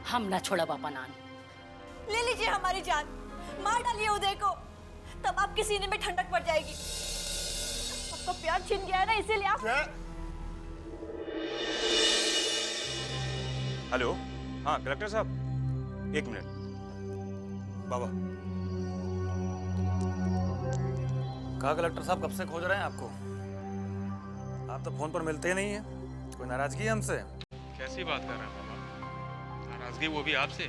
हम ना छोड़ा बापा नान। ले लीजिए हमारी जान, मार डालिए उदय को, तब आपके सीने में ठंडक पड़ जाएगी। आपका प्यार छिन गया है ना, इसीलिए आप। हेलो, हाँ कलेक्टर साहब, एक मिनट। बाबा कहा कलेक्टर साहब, कब से खोज रहे हैं आपको? आप तो फोन पर मिलते ही नहीं है। कोई नाराजगी है हमसे? कैसी बात कर रहे हैं बाबा? नाराजगी वो भी आपसे?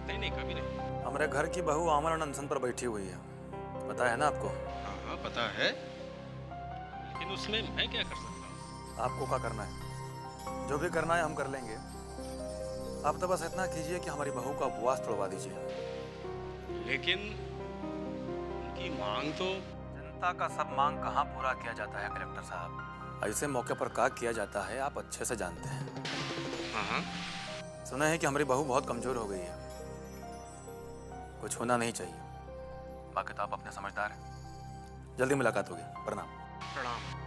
नहीं नहीं, कभी नहीं। हमारे घर की बहू आमरण अनशन पर बैठी हुई है, पता है ना आपको? हाँ हाँ पता है, लेकिन उसमें मैं क्या कर सकता हूँ? आपको क्या करना है? जो भी करना है हम कर लेंगे। आप तो बस इतना कीजिए कि हमारी बहू का उपवास तोड़वा दीजिए। लेकिन उनकी मांग तो। जनता का सब मांग कहाँ पूरा किया जाता है कलेक्टर साहब? ऐसे मौके पर क्या किया जाता है आप अच्छे से जानते हैं। हाँ हाँ, सुना है कि हमारी बहू बहुत कमजोर हो गई है, कुछ होना नहीं चाहिए। बाकी तो आप अपने समझदार हैं। जल्दी मुलाकात होगी। प्रणाम। प्रणाम।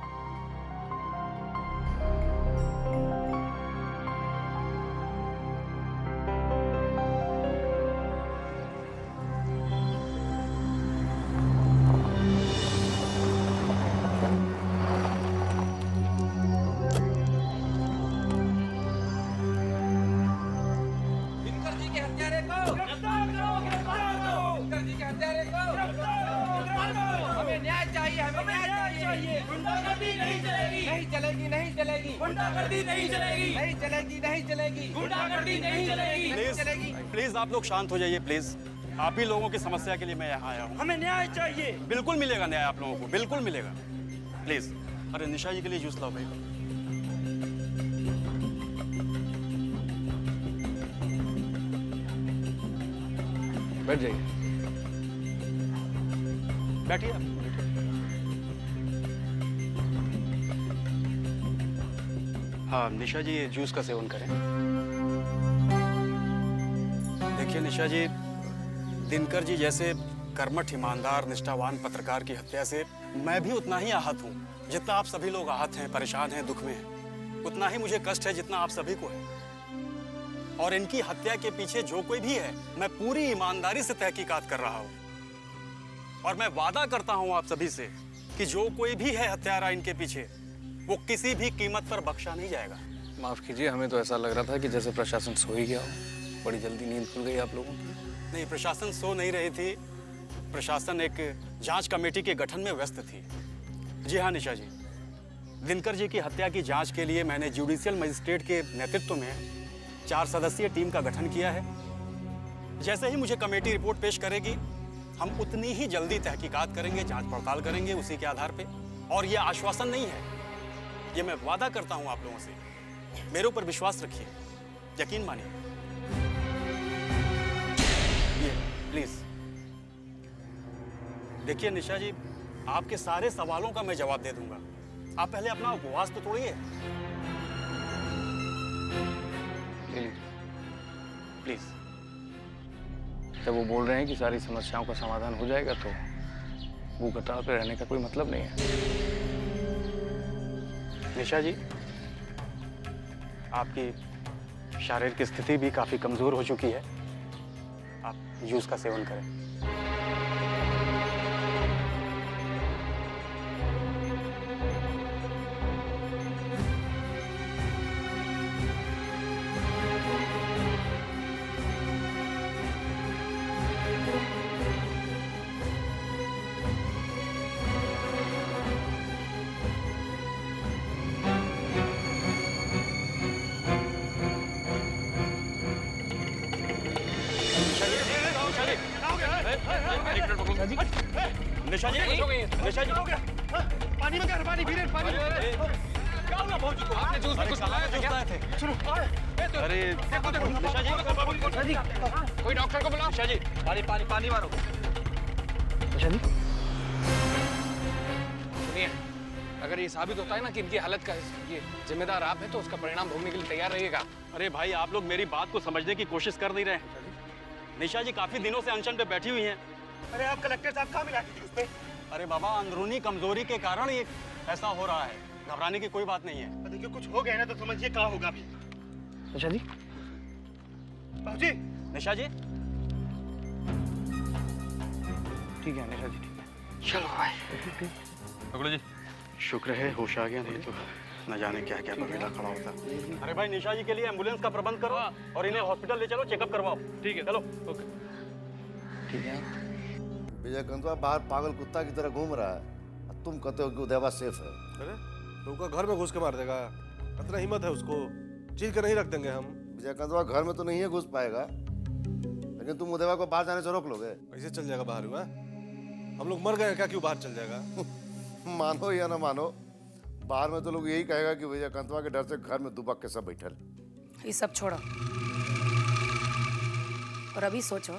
प्लीज आप लोग शांत हो जाइए प्लीज। आप ही लोगों की समस्या के लिए मैं यहाँ आया हूँ। हमें न्याय चाहिए। बिल्कुल मिलेगा न्याय आप लोगों को, बिल्कुल मिलेगा। प्लीज। अरे निशा जी के लिए जूस लाओ भाई। बैठ जाइए। बैठिए आप। हाँ निशा जी, ये जूस का सेवन करें। देखिए निशा जी, दिनकर जी जैसे कर्मठ, ईमानदार, निष्ठावान पत्रकार की हत्या से मैं भी उतना ही आहत हूँ जितना आप सभी लोग आहत हैं, परेशान हैं, दुख में हैं। उतना ही मुझे कष्ट है जितना आप सभी को है। और इनकी हत्या के पीछे जो कोई भी है, मैं पूरी ईमानदारी से तहकीकात कर रहा हूँ। और मैं वादा करता हूँ आप सभी से कि जो कोई भी है हत्यारा इनके पीछे, वो किसी भी कीमत पर बख्शा नहीं जाएगा। माफ कीजिए, हमें तो ऐसा लग रहा था कि जैसे प्रशासन सो ही गया हो। बड़ी जल्दी नींद खुल गई आप लोगों की। नहीं, प्रशासन सो नहीं रही थी। प्रशासन एक जांच कमेटी के गठन में व्यस्त थी। जी हाँ निशा जी, दिनकर जी की हत्या की जांच के लिए मैंने जुडिशियल मजिस्ट्रेट के नेतृत्व में 4 सदस्यीय टीम का गठन किया है। जैसे ही मुझे कमेटी रिपोर्ट पेश करेगी, हम उतनी ही जल्दी तहकीकात करेंगे, जांच पड़ताल करेंगे उसी के आधार पे। और यह आश्वासन नहीं है, ये मैं वादा करता हूं आप लोगों से। मेरे ऊपर विश्वास रखिए, यकीन मानिए। ये प्लीज देखिए निशा जी, आपके सारे सवालों का मैं जवाब दे दूंगा। आप पहले अपना उपवास तो तोड़िए। प्लीज। जब वो बोल रहे हैं कि सारी समस्याओं का समाधान हो जाएगा, तो भूख हड़ताल पे रहने का कोई मतलब नहीं है। निशा जी, आपकी शारीरिक स्थिति भी काफी कमजोर हो चुकी है। आप जूस का सेवन करें। निशा जी, निशा जी, पानी में कर, पानी पीने, पानी। क्या हुआ भाजी को? आपने जूस में कुछ मिलाया था क्या? सुनो। अरे निशा जी, कोई डॉक्टर को बुलाओ। निशा जी, पानी मारो। निशा जी, सुनिए, अगर ये साबित होता है ना कि इनकी हालत का ये जिम्मेदार आप हैं, तो उसका परिणाम भोगने के लिए तैयार रहिएगा। अरे भाई, आप लोग मेरी बात को समझने की कोशिश कर नहीं रहे हैं। निशा जी काफी दिनों से अनशन पे बैठी हुई हैं। अरे आप कलेक्टर साहब कहाँ मिला दी उसपे? अरे बाबा, अंदरूनी कमजोरी के कारण ये ऐसा हो रहा है। घबराने की कोई बात नहीं है। देखिए कुछ हो गया ना तो समझिए क्या होगा भी। निशा जी, बाबूजी निशा जी ठीक है, निशा जी ठीक है। चलो भाई पकड़ो जी। शुक्र है होश आ गया, नहीं तो न जाने क्या क्या बबेला खड़ा होता। अरे भाई निशा जी के लिए एम्बुलेंस का प्रबंध करो और इन्हें हॉस्पिटल ले चलो, चेकअप करवाओ। ठीक है, चलो। ओके। ठीक है। विजय कंतवा बाहर पागल कुत्ता की तरह घूम रहा है, तुम कहते हो कि उदयवा सेफ है। अरे तो उसका घर में घुस के मार देगा, इतना हिम्मत है उसको, चीर के नहीं रख देंगे हम। विजय कंतवा घर में तो नहीं है घुस पाएगा, लेकिन तुम उदयवा को बाहर जाने से रोक लोगे। कैसे चल जाएगा बाहर हुआ? हम लोग मर गए क्या, क्यों बाहर चल जाएगा? मानो या ना मानो, बाहर में तो लोग यही कहेगा कि विजय कंतवा के डर से घर में दुबक के सब बैठल। ये सब छोड़ो और अभी सोचो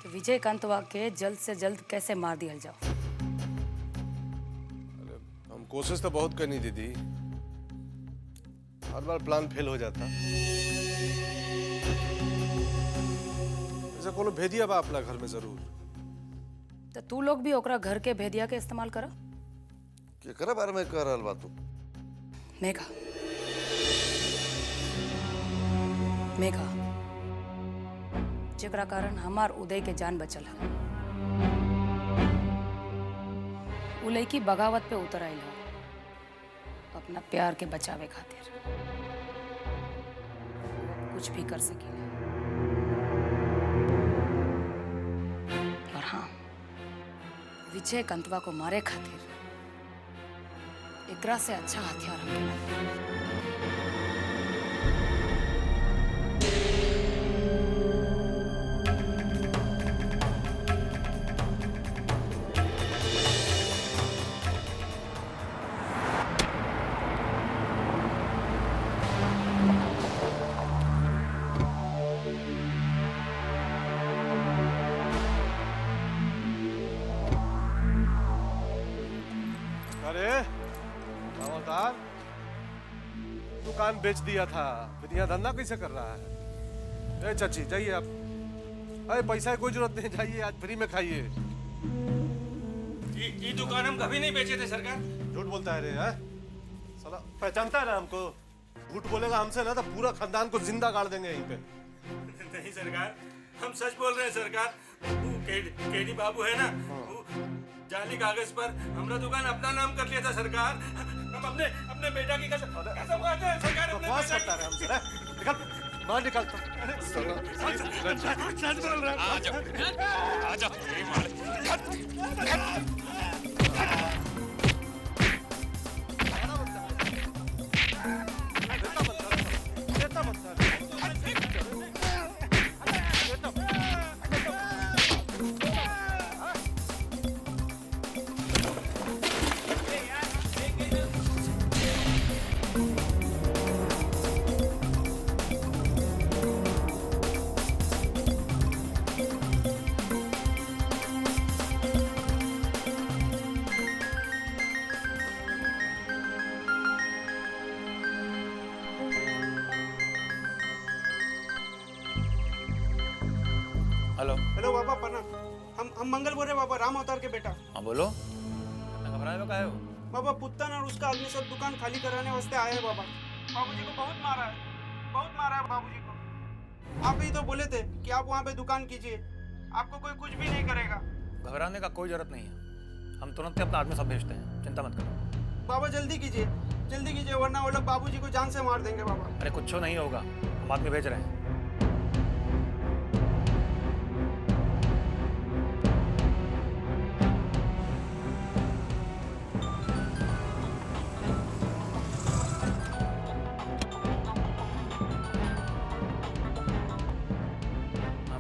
कि विजय कंतवा के जल्द से जल्द कैसे मार दिया जाओ। हम कोशिश तो बहुत करनी दीदी, हर बार प्लान फेल हो जाता। ऐसा कोनो भेदिया बा अपना घर में जरूर। तो तू लोग भी ओकरा घर के भेदिया के इस्तेमाल करो। केकरा बारे में कह रहल बा तू? मेघा, मेघा जेकरा कारण हमार उदय के जान बचल है। उ लड़की बगावत पे उतर आयल है अपना प्यार के बचावे खातिर। कुछ भी कर सकेला। और हाँ, विजय कंतवा को मारे खातिर एकरा से अच्छा हथियार हमके लागल। अरे अवतार, दुकान बेच दिया था, फिर यहाँ धंधा कैसे कर रहा है? ए चाची जाइए आप, अरे पैसा की कोई जरूरत नहीं, जाइए आज फ्री में खाइए। ये दुकान हम कभी नहीं बेचे थे सरकार। झूठ बोलता है रे, हैं? साला पहचानता है ना हमको? झूठ बोलेगा हमसे ना तो पूरा खानदान को जिंदा गाड़ देंगे यहीं पे। नहीं सरकार, हम सच बोल रहे हैं सरकार। वो केडी बाबू है ना, वो जाली कागज पर हमरा दुकान अपना नाम कर लिया था सरकार। हम अपने बेटा की कसम खाते हैं सरकार। अपने बकवास बेटा करता है हमसे, हैं? निकल, बाहर निकल तो। सच बोल रहा है। आ जाओ। हेलो। हेलो बाबा प्रणाम। हम मंगल बोल रहे बाबा, राम अवतार के बेटा। हाँ बोलो, इतना घबराए हो काहे हो? बाबा पुत्तन और उसका आदमी सब दुकान खाली कराने वास्ते आए हैं बाबा। बाबूजी को बहुत मारा है, बहुत मारा है बाबूजी को। आप ही तो बोले थे कि आप वहाँ पे दुकान कीजिए, आपको कोई कुछ भी नहीं करेगा। घबराने का कोई जरूरत नहीं है, हम तुरंत ही अपना आदमी सब भेजते हैं, चिंता मत करो। बाबा जल्दी कीजिए, जल्दी कीजिए, वरना वो लोग बाबूजी को जान से मार देंगे बाबा। अरे कुछ नहीं होगा, हम आदमी भेज रहे हैं।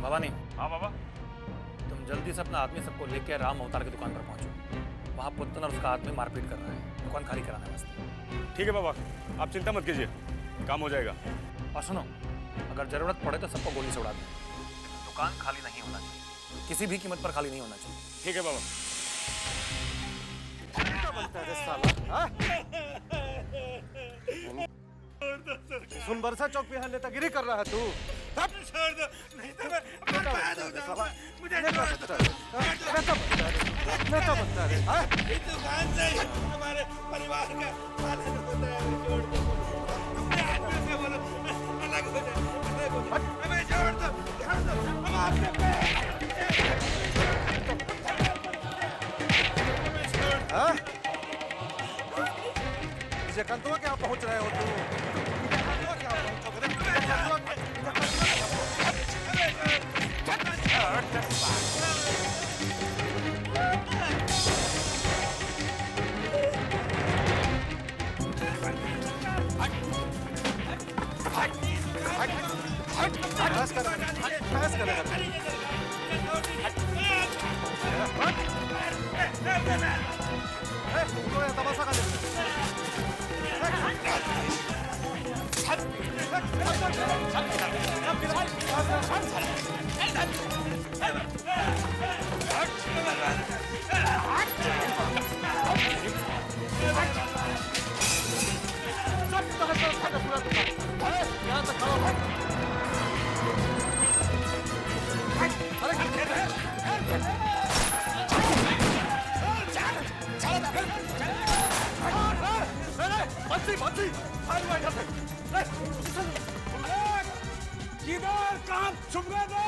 भवानी। हाँ बाबा। तुम जल्दी से अपना आदमी सबको लेकर राम अवतार की दुकान पर पहुंचो। वहाँ पुत्तन और उसका आदमी मारपीट कर रहा है, दुकान खाली कराने वास्ते। ठीक है बाबा, आप चिंता मत कीजिए, काम हो जाएगा। और सुनो, अगर जरूरत पड़े तो सबको गोली से उड़ा दें। दुकान खाली नहीं होना चाहिए, किसी भी कीमत पर खाली नहीं होना चाहिए। ठीक है बाबा। सुन बरसा चौक पे यहाँ नेतागिरी कर रहा है तू। नहीं तो मैं नेता बनता है, हाँ? इस दुकान से हमारे परिवार का पालन होता है। छोड़ दो, अपने आदमी से बोलो अलग हो जाए, अलग हो जाए। हाँ? विजय कंतवा क्या पहुंच रहे हो तमाशा का किधर कहाँ छुप गए थे?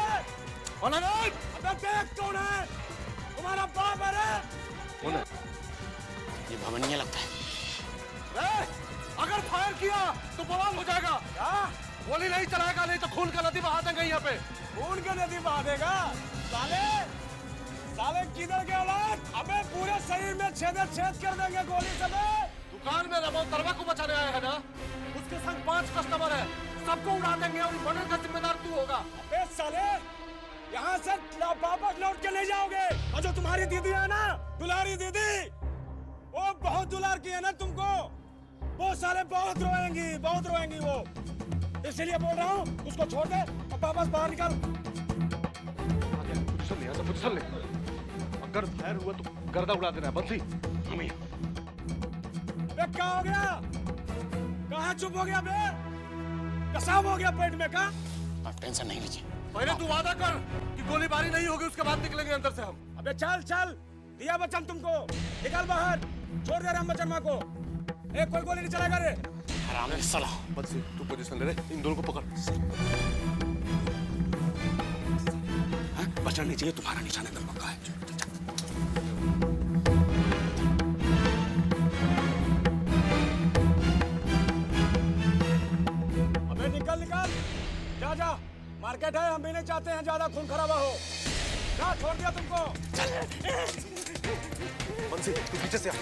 अबे देख कौन है? तुम्हारा बाप है रे? कौन है? ये भवनिया लगता है। अगर फायर किया तो बवाल हो जाएगा। क्या? गोली नहीं चलाएगा, नहीं तो खून का नदी बहा देंगे यहाँ पे। खून का नदी बहा देगा? साले साले किधर के औलाद? अबे पूरे शरीर में छेद कर देंगे गोली से। दुकान में रमो तरवा को बचाने आया है ना, उसके संग 5 कस्टमर है, सबको उड़ा देंगे और मर्डर का जिम्मेदार तू होगा। अबे साले यहाँ से वापस लौट के नहीं जाओगे। और जो तुम्हारी दीदी है ना, दुलारी दीदी, वो बहुत दुलार की है ना तुमको, वो साले बहुत रोएंगी वो। इसलिए बोल रहा हूँ उसको छोड़ दे और वापस बाहर निकल। पोजीशन ले। अगर फायर हुआ तो गर्दा उड़ा देना है। बंसी क्या हो गया? कहाँ चुप हो गया बे? कसाब हो गया पेट में का? आप टेंशन नहीं लीजिए। पहले तू वादा कर कि गोलीबारी नहीं होगी, उसके बाद निकलेंगे अंदर से हम। अबे चल दिया वचन तुमको, निकल बाहर, छोड़ दे राम बचन माँ को। एक कोई गोली नहीं चलाएगा रे। आराम से साला। बंसी तू पोजीशन ले रे, इन दोनों को पकड़। बचना नहीं चाहिए, तुम्हारा निशाना एकदम पक्का है। अबे निकल जा मार्केट है, हम भी नहीं चाहते हैं ज्यादा खून खराबा हो। जा, छोड़ दिया तुमको। बंसी तू पीछे से आ।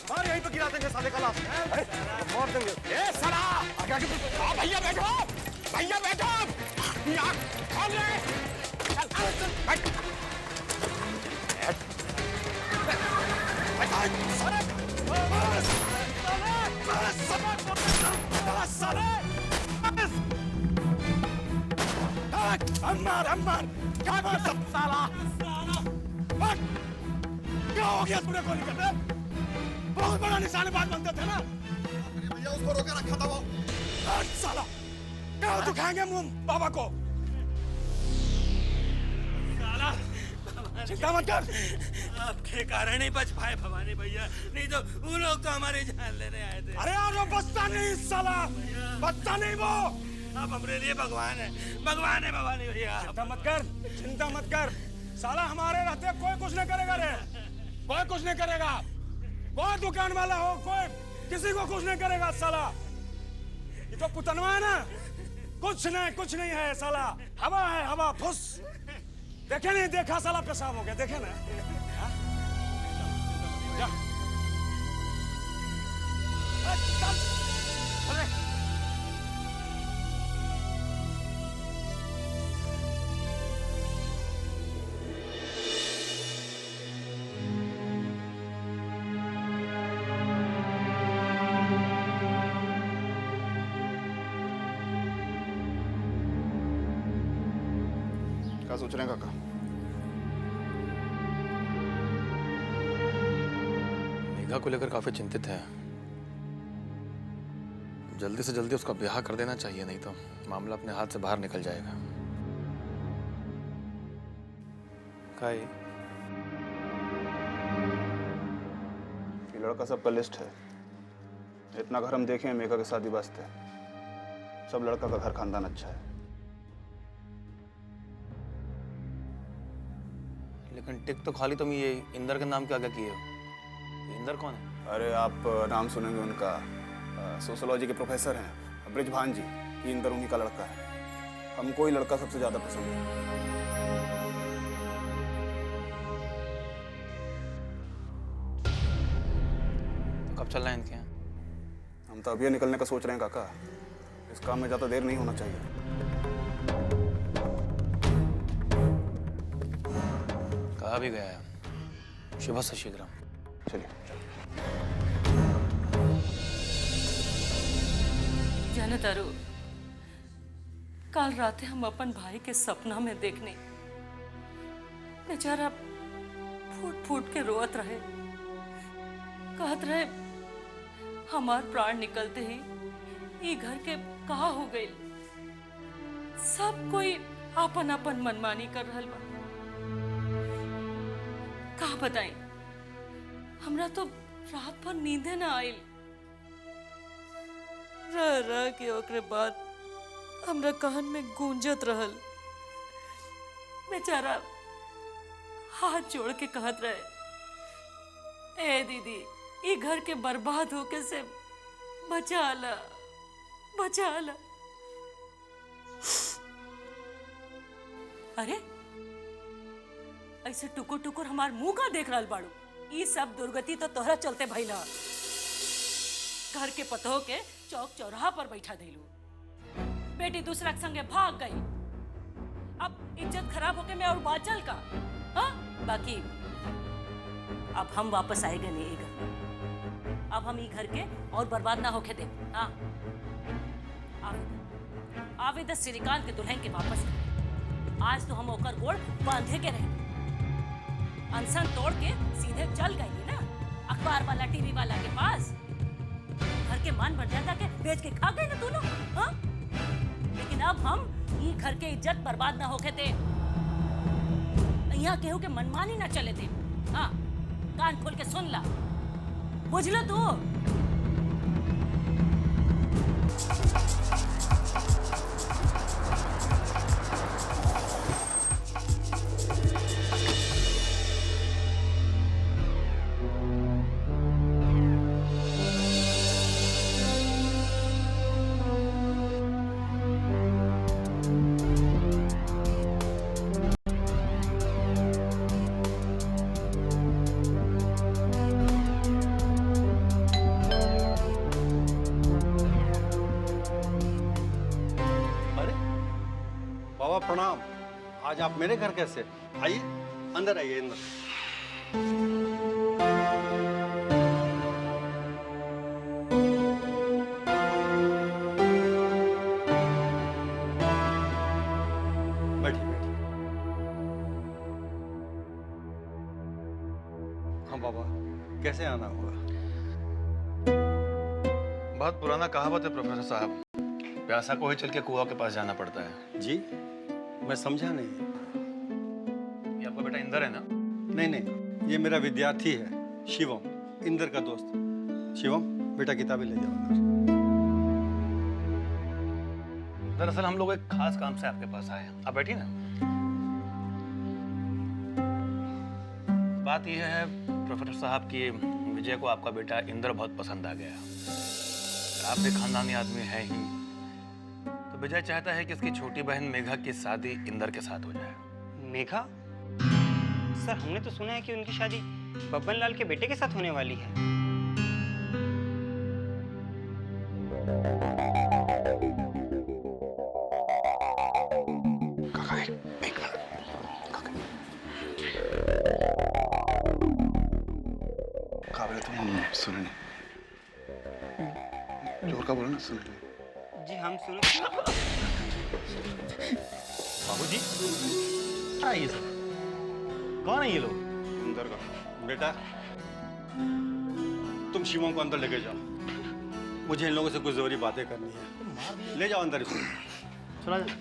मार, यहीं पे गिरा देंगे साले का लाश। मार देंगे। ए साला, आगे भैया बैठो, यहाँ खोल ले। चल बैठ। अम्मार क्या कर सब साला? क्या हो गया पूरे गोली करते? बहुत बड़ा निशानेबाज बनते थे ना भैया, उसको रोके रखा था वो। साला क्या दिखाएंगे मुंह बाबा को? साला चिंता मत कर, आपके कारण ही बच पाए भवानी भैया, नहीं तो वो लोग तो हमारी जान लेने आए थे। अरे यार वो बचता नहीं साला, बचता नहीं वो। आप हमारे लिए भगवान है भवानी भैया। चिंता मत कर साला, हमारे रहते कोई कुछ नहीं करेगा रे, कोई कुछ नहीं करेगा। कोई दुकान वाला हो, कोई किसी को कुछ नहीं करेगा साला। ये तो पुतनवा है ना, कुछ नहीं है साला, हवा है हवा, फुस। देखे नहीं देखा साला, पेशाब हो गया, देखे ना। जा चल। क्या सोच रहे हैं काका? मेघा को लेकर काफी चिंतित है। जल्दी से जल्दी उसका ब्याह कर देना चाहिए, नहीं तो मामला अपने हाथ से बाहर निकल जाएगा। ये लड़का सबका लिस्ट है। इतना घर हम देखे हैं मेघा के शादी वास्ते। सब लड़का का घर खानदान अच्छा है। लेकिन टिक तो खाली तुम ये इंदर के नाम के आगे किए हो। ये इंदर कौन है? अरे आप नाम सुनेंगे उनका, सोशोलॉजी के प्रोफेसर हैं ब्रिजभान जी। ये इंदर उन्हीं का लड़का है। हमको ही लड़का सबसे ज़्यादा पसंद है। तो कब चल रहे हैं इनके यहाँ? हम तो अभी निकलने का सोच रहे हैं काका। इस काम में ज़्यादा देर नहीं होना चाहिए। कहा भी गया है शुभ से शीघ्रम। चलिए। जाने तारू, कल रात हम अपन भाई के सपना में देखने बेचारा फूट फूट के रोत रहे, कहत रहे हमार प्राण निकलते ही ये घर के कहा हो गई। सब कोई अपन अपन मनमानी कर रहल बा। का बताई, हमरा तो रात भर नींदे ना आइल। रह रह के ओकरे बाद हमरा कान में गूंजत रहल। बेचारा हाथ जोड़ के कहत रहे, ए दीदी, ये घर के बर्बाद होके से बचा ला, बचा ला। अरे ऐसे टुकुर टुकुर हमार मुंह का देख रहल बाड़ू? ये सब दुर्गति तो तोहरा चलते भइला। घर के पतोह के चौक चौराहा पर बैठा दिलू, बेटी दूसरा के संगे भाग गई। अब इज्जत खराब होके मैं और बाचल का। हाँ? बाकी अब हम वापस आएंगे नहीं ये घर। अब हम ये घर के और बर्बाद ना होके दे। हाँ, आवेदा श्रीकांत के दुल्हन के वापस करे। आज तो हम ओकर गोड़ बांधे के रहे। अनसन तोड़ के सीधे चल गई ना अखबार वाला टीवी वाला के पास। घर के मान बढ़ जाता के बेच के खा गए ना तू लोग। हाँ? लेकिन अब हम ये घर के इज्जत बर्बाद ना होके थे। यहाँ केहू के मनमानी ना चले थे। हाँ, कान खोल के सुन ला, बुझलो तू? प्रणाम। आज आप मेरे घर कैसे? आइए, अंदर आइए, अंदर। बैठिए बैठिए। हाँ बाबा, कैसे आना हुआ? बहुत पुराना कहावत है प्रोफेसर साहब, प्यासा को ही चल के कुआं के पास जाना पड़ता है। जी, मैं समझा नहीं। ये आपका बेटा इंदर है ना? नहीं नहीं, ये मेरा विद्यार्थी है शिवम, इंदर का दोस्त। शिवम बेटा, किताबें ले जाओ अंदर। दरअसल हम लोग एक खास काम से आपके पास आए हैं। आप बैठिए ना। बात यह है प्रोफेसर साहब कि विजय को आपका बेटा इंदर बहुत पसंद आ गया। आप भी खानदानी आदमी हैं ही, तो विजय चाहता है कि इसकी छोटी बहन मेघा की शादी इंदर के साथ हो जाए। मेघा? सर, हमने तो सुना है कि उनकी शादी बब्बन लाल के बेटे के साथ होने वाली है। तुम सुने नहीं? जोर का बोलो ना, सुन ले। जी हम सुन। बाबूजी, क्या है ये सब? कौन है ये लोग? अंदर का बेटा, तुम शिवम को अंदर लेके जाओ। मुझे इन लोगों से कुछ जरूरी बातें करनी है। ले जाओ अंदर इसको। चला जा।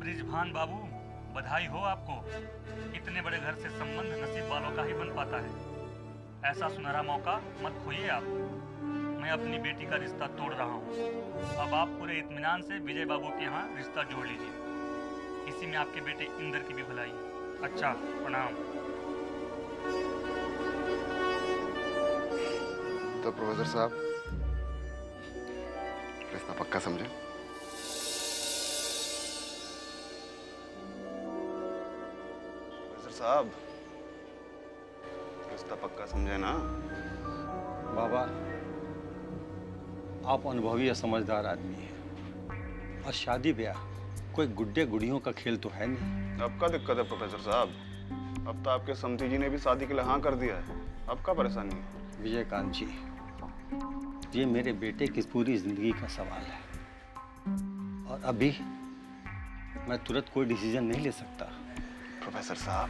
ब्रिजभान बाबू, बधाई हो आपको। इतने बड़े घर से संबंध नसीब वालों का ही बन पाता है। ऐसा सुनहरा मौका मत खोइए आप। मैं अपनी बेटी का रिश्ता तोड़ रहा हूँ। अब आप पूरे इत्मीनान से विजय बाबू के यहाँ रिश्ता जोड़ लीजिए। इसी में आपके बेटे इंद्र की भी भलाई। अच्छा, प्रणाम। तो प्रोफेसर साहब, रिश्ता पक्का समझे? प्रोफेसर साहब, रिश्ता पक्का समझे ना? बाबा, आप अनुभवी या समझदार आदमी हैं और शादी ब्याह कोई गुड्डे गुड़ियों का खेल तो है नहीं। अब का दिक्कत है प्रोफेसर साहब? अब तो आपके समधी जी ने भी शादी के लिए हाँ कर दिया है। अब का परेशानी है? विजयकांत जी, ये मेरे बेटे की पूरी जिंदगी का सवाल है और अभी मैं तुरंत कोई डिसीजन नहीं ले सकता। प्रोफेसर साहब,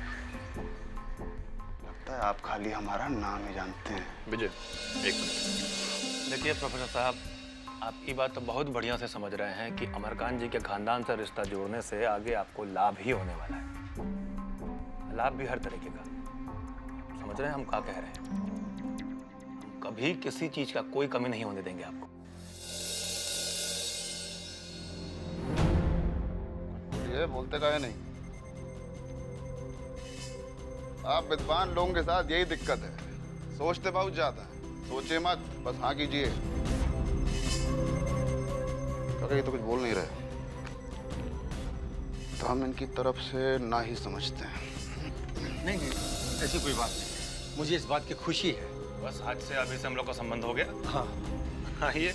लगता है आप खाली हमारा नाम ही जानते हैं। विजय, एक मिनट। देखिए प्रोफेसर साहब, आप ये बात तो बहुत बढ़िया से समझ रहे हैं कि अमरकांत जी के खानदान से रिश्ता जोड़ने से आगे आपको लाभ ही होने वाला है। लाभ भी हर तरीके का। समझ रहे हैं हम क्या कह रहे हैं? हम कभी किसी चीज का कोई कमी नहीं होने देंगे आपको। ये बोलते का है नहीं। आप विद्वान लोगों के साथ यही दिक्कत है, सोचते बहुत ज्यादा है। सोचे मत, बस हाँ कीजिए। ये तो कुछ बोल नहीं रहे, तो हम इनकी तरफ से ना ही समझते हैं। नहीं नहीं, ऐसी कोई बात नहीं। मुझे इस बात की खुशी है। बस आज से अभी से हम लोग का संबंध हो गया। हाँ, आइए,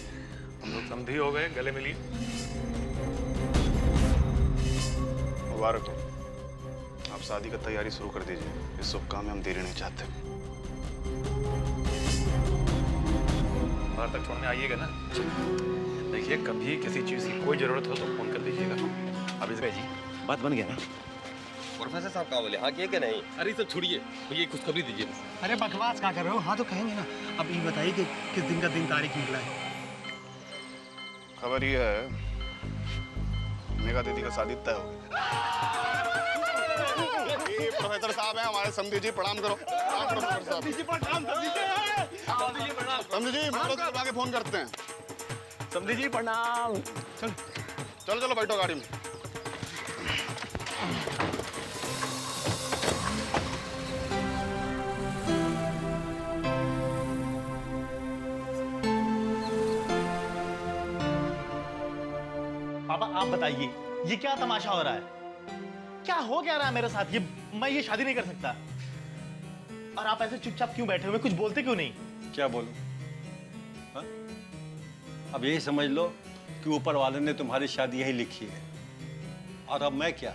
हम लोग समझी हो गए, गले मिलिए। मुबारक हो। आप शादी का तैयारी शुरू कर दीजिए। इस शुभ काम में हम देरी नहीं चाहते। बाहर तक छोड़ने आइएगा ना? देखिए, कभी किसी चीज की कोई जरूरत हो तो फोन कर दीजिएगा। अभी जी बात बन गया ना? प्रोफेसर साहब क्या बोले, हाँ किए कि नहीं? अरे सब छोड़िए, भैया खुशखबरी दीजिए। अरे बकवास क्या कर रहे हो? हाँ तो कहेंगे ना। अब ये बताइए कि किस दिन का दिन तारीख निकला है? खबर ये है, मेघा दीदी का शादी तय हो गया। प्रोफेसर साहब हैं हमारे, समधी जी प्रणाम करो। समधी जी प्रणाम। समधी जी आगे फोन करते हैं। समधी जी प्रणाम। चलो चलो बैठो गाड़ी में। पापा आप बताइए, ये क्या तमाशा हो रहा है? क्या हो क्या रहा है मेरे साथ? मैं ये शादी नहीं कर सकता। और आप ऐसे चुपचाप क्यों बैठे हुए, कुछ बोलते क्यों नहीं? क्या बोलूं? हाँ? अब यही समझ लो कि ऊपर वाले ने तुम्हारी शादी यही लिखी है और अब मैं क्या,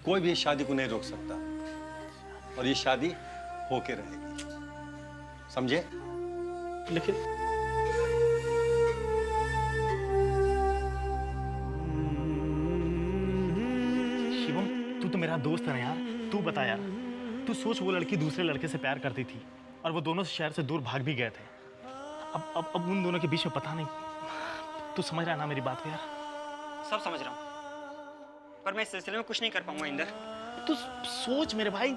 कोई भी इस शादी को नहीं रोक सकता और ये शादी होके रहेगी, समझे? लेकिन शिवम, तू तो मेरा दोस्त है ना यार। तू बता यार, तू सोच, वो लड़की दूसरे लड़के से प्यार करती थी और वो दोनों शहर से दूर भाग भी गए थे। अब उन दोनों के बीच में पता नहीं, तू समझ रहा है ना मेरी बात को यार? सब समझ रहा हूँ, पर मैं इस सिलसिले में कुछ नहीं कर पाऊंगा इंदर। तू सोच मेरे भाई,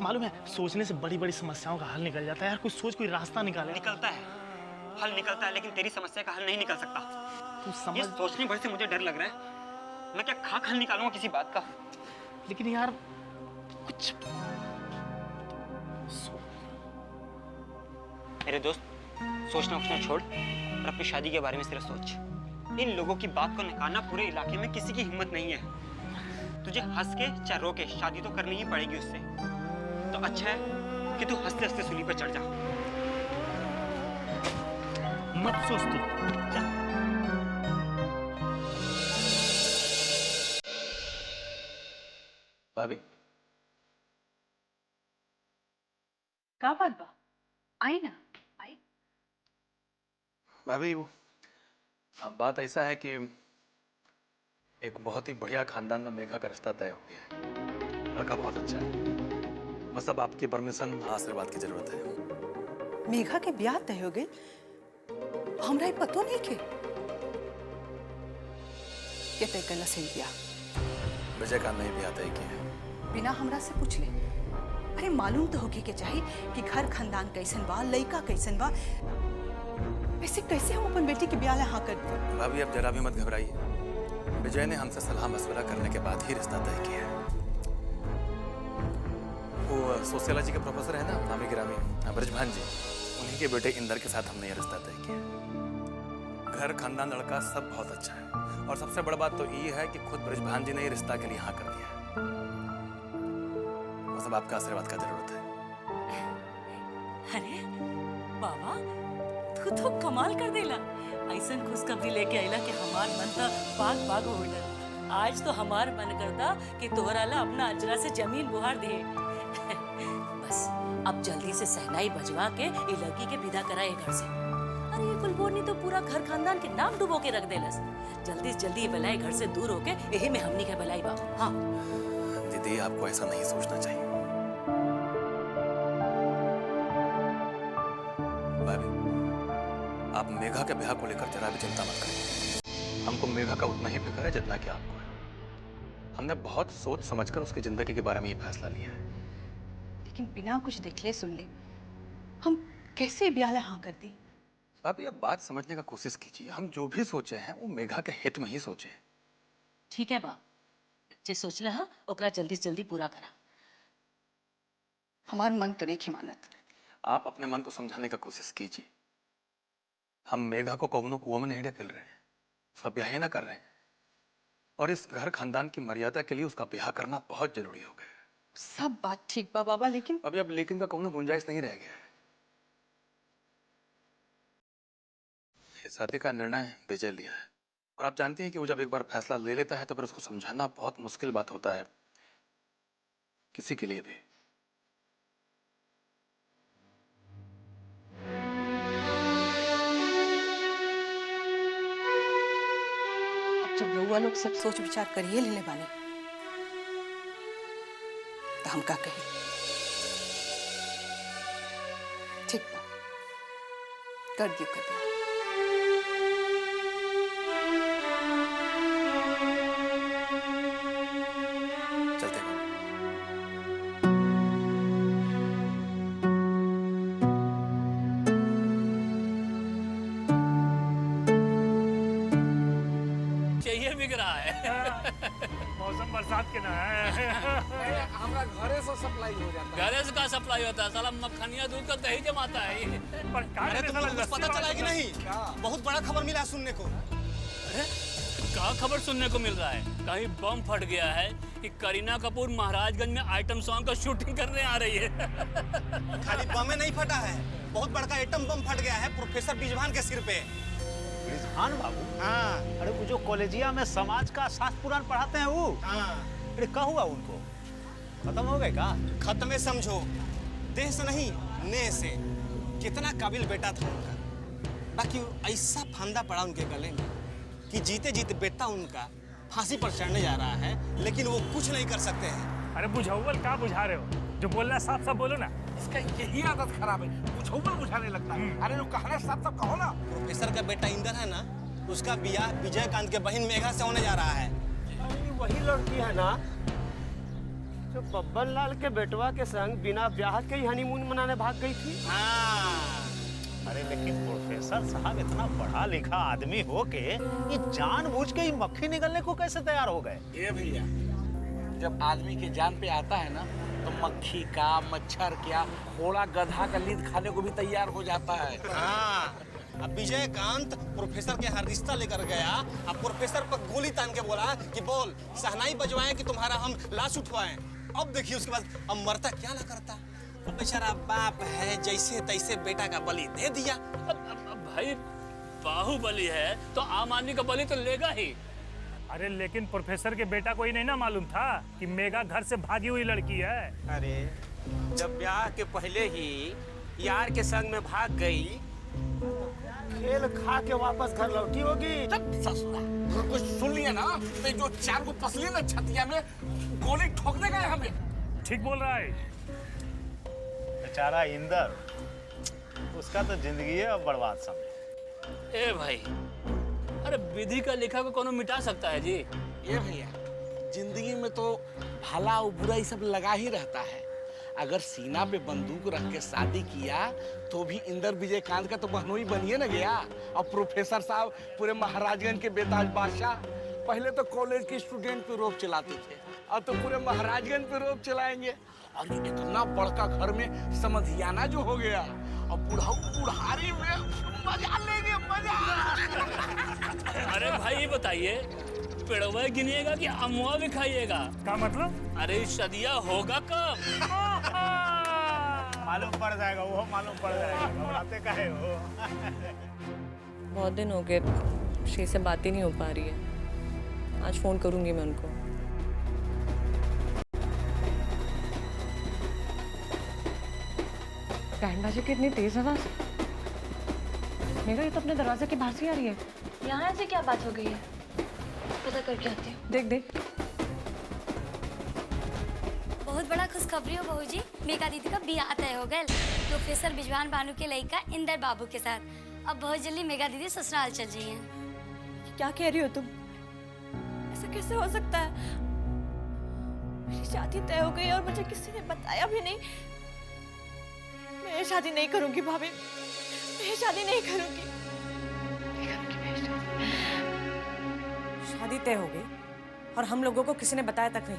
मालूम है सोचने से बड़ी बड़ी समस्याओं का हल निकल जाता है यार। कुछ सोच, कोई रास्ता निकाले। निकलता है, हल निकलता है, लेकिन तेरी समस्या का हल नहीं निकल सकता। तू समझ। ये सोचने भर से मुझे डर लग रहा है, मैं क्या खाक हल निकालूंगा किसी बात का। लेकिन यार कुछ मेरे दोस्त, सोचना उठना छोड़ और अपनी शादी के बारे में सिर्फ सोच। इन लोगों की बात को नकारना पूरे इलाके में किसी की हिम्मत नहीं है। तुझे हंस के चाहे रो के शादी तो करनी ही पड़ेगी उससे। तो अच्छा है कि तू हंसते हंसते सूली पर चढ़ जा। मत सोच तू, जा। भाभी, का बात बा? आई ना, आई। भाभी, वो अब बात ऐसा है कि एक बहुत ही बढ़िया खानदान में मेघा का रिश्ता तय हो गया है। लड़का बहुत अच्छा है, बस अब आपकी परमिशन, आशीर्वाद की जरूरत है। मेघा के ब्याह तय हो गए? हमरा पतो नहीं के तय कल सही ब्याह। विजय का नहीं ब्याह तय किया है। बिना हमरा से पूछ ले। अरे मालूम तो होके के चाहिए कि घर खानदान कैसन बा, लड़का कैसन बा। वैसे कैसे हम अपन बेटी के ब्याह ला हाँ कर दे? भाभी अब जरा भी मत घबराइए। विजय ने हमसे सलाह मशवरा करने के बाद ही रिश्ता तय किया है। वो सोशियोलॉजी के प्रोफेसर है ना नामी गिरामी ब्रजभान जी, उन्हीं के बेटे इंदर के साथ हमने ये रिश्ता तय किया। घर खानदान लड़का सब बहुत अच्छा है और सबसे बड़ी बात तो ये है कि खुद ब्रजभान जी ने ये रिश्ता के लिए हाँ कर दिया है। बस अब आपका आशीर्वाद का जरूरत है। अरे बाबा तू तो कमाल कर देला। ऐसन खुशखबरी लेके आइला कि हमार मन तो बाग बाग हो गया। आज तो हमार मन करता कि तोहरा ला अपना अजरा से जमीन बुहार दे। बस अब जल्दी से सहनाई बजवा के ये लड़की के विदा कराए घर से। अरे ये कुलबोनी तो पूरा घर खानदान के नाम डुबो के रख देलस। जल्दी से जल्दी भलाई घर से दूर होके यही में हमनी के भलाई बा। हाँ दीदी आपको ऐसा नहीं सोचना चाहिए। भाभी आप मेघा के ब्याह को लेकर जरा भी चिंता मत करें। हमको मेघा का उतना ही फिक्र है जितना कि आपको है। हमने बहुत सोच समझकर उसकी जिंदगी के बारे में ये फैसला लिया है। लेकिन बिना कुछ देखले सुन ले हम कैसे ब्याह ला हाँ कर दी? भाभी अब बात समझने का कोशिश कीजिए। हम जो भी सोचे हैं वो मेघा के हित में ही सोचे। ठीक है बा, जे सोच रहा ओकरा जल्दी से जल्दी पूरा करा। हमार मन तो नहीं मानत। आप अपने मन को समझाने का कोशिश कीजिए। हम मेघा को कौनो कुआं में नहीं ढकेल रहे हैं, उसका ब्याह ही ना कर रहे हैं। और इस घर खानदान की मर्यादा के लिए उसका ब्याह करना बहुत जरूरी हो गया। सब बात ठीक बा बाबा, लेकिन अभी अब लेकिन का कौनो गुंजाइश नहीं रह गया है। इस शादी का निर्णय विजय लिया है और आप जानते हैं कि वो जब एक बार फैसला ले लेता है तो फिर उसको समझाना बहुत मुश्किल बात होता है किसी के लिए भी। जब रउआ लोग सब सोच विचार करिए ले बानी तो हम का कहे? ठीक बा, कर दियो कर दियो। चलते हैं। चाहिए बिक रहा है। मौसम बरसात के ना है। हमारा घरे से सप्लाई हो जाता है। घरे से का सप्लाई होता है? साला मक्खनिया दूध का दही जमाता है ये। अरे तुमको कुछ पता चला है कि नहीं? बहुत बड़ा खबर मिला सुनने को। अरे क्या खबर सुनने को मिल रहा है? कहीं बम फट गया है कि करीना कपूर महाराजगंज में आइटम सॉन्ग का शूटिंग करने आ रही है। खाली बम नहीं फटा है, बहुत बड़ा एटम बम फट गया है प्रोफेसर बिजभान के सिर पे। ब्रिजभान बाबू? हाँ। अरे वो जो कॉलेजिया में समाज का शास्त्र पुराण पढ़ाते हैं वो? हाँ। अरे क्या हुआ उनको? खत्म हो गए का? खत्म समझो, देह से नहीं नेह से। कितना काबिल बेटा था उनका, बाकी ऐसा फंदा पड़ा उनके गले में कि जीते जीते बेटा उनका फांसी पर चढ़ने जा रहा है, लेकिन वो कुछ नहीं कर सकते हैं। अरे बुझाउल क्या बुझा रहे हो? जो बोलना है साफ साफ बोलो ना। इसका यही आदत खराब है, बुझाउल बुझाने लगता है। अरे जो कहना है साफ साफ कहो ना। प्रोफेसर का बेटा इंदर है ना, उसका ब्याह विजयकांत के बहन मेघा से होने जा रहा है। अरे वही लड़की है ना जो बब्बन लाल के बेटवा के संग बिना ब्याह के ही हनीमून मनाने भाग गई थी। अरे लेकिन प्रोफेसर साहब इतना पढ़ा लिखा आदमी हो के ये जानबूझ के ही मक्खी निकलने को कैसे तैयार हो गए? ये भैया, जब आदमी के जान पे आता है ना तो मक्खी का, मच्छर क्या, घोड़ा गधा का लीद खाने को भी तैयार हो जाता है। हाँ, अब विजयकांत प्रोफेसर के यहाँ रिश्ता लेकर गया। अब प्रोफेसर पर गोली तान के बोला कि बोल सहनाई बजवाएं कि तुम्हारा हम लाश उठवाएं। अब देखिए उसके बाद अब मरता क्या ना करता। अब बेचारा बाप है, जैसे तैसे बेटा का बलि दे दिया। अब भाई बाहुबली है तो आम आदमी का बलि तो लेगा ही। अरे लेकिन प्रोफेसर के बेटा को ही नहीं ना मालूम था कि मेघा घर से भागी हुई लड़की है। अरे जब ब्याह के पहले ही यार के संग में भाग गई, खेल खा के वापस घर लौटी होगी। ससुरा कुछ सुन लिया ना, तो जो चार को पसली ना छतिया में गोली ठोकने गए हमें। ठीक बोल रहा है। बेचारा इंदर, उसका तो जिंदगी है अब बर्बाद समझे। ए भाई, अरे विधि का लिखा को कौन मिटा सकता है जी? ये भैया, जिंदगी में तो भला और बुरा ये सब लगा ही रहता है। अगर सीना पे बंदूक रख के शादी किया तो भी इंदर विजयकांत का तो बहनोई बनिए ना गया। और प्रोफेसर साहब पूरे महाराजगंज के बेताज बादशाह, पहले तो कॉलेज के स्टूडेंट पे रोब चलाते थे, अब तो पूरे महाराजगंज पे रोब चलाएंगे। और ये इतना बड़का घर में समधियाना जो हो गया, और बुढ़ारी में मजा लेंगे, मजा। अरे भाई ये बताइए, पेड़वा गिनिएगा कि अमुआ भी खाइएगा? क्या मतलब? अरे शादिया होगा कब? मालूम पड़ जाएगा, वो मालूम पड़ जाएगा। घबराते काहे हो? बहुत दिन हो गए, श्री से बात ही नहीं हो पा रही है। आज फोन करूंगी मैं उनको। बैंड बाजे की इतनी तेज आवाज, मेरा ये तो अपने दरवाजे के बाहर से आ रही है। यहाँ से क्या बात हो गई है, पता करके आती हूँ। देख देख। बहुत बड़ा खुशखबरी हो बहू जी, मेघा दीदी का बियाह तय हो गया प्रोफेसर बिजवान बानू के लड़का इंदर बाबू के साथ। अब बहुत जल्दी मेघा दीदी ससुराल चल रही हैं। क्या कह रही हो तुम? ऐसा कैसे हो सकता है? मेरी शादी तय हो गई और मुझे किसी ने बताया भी नहीं। मैं शादी नहीं करूंगी भाभी, मैं शादी नहीं करूंगी। शादी तय हो गई और हम लोगों को किसी ने बताया तक नहीं।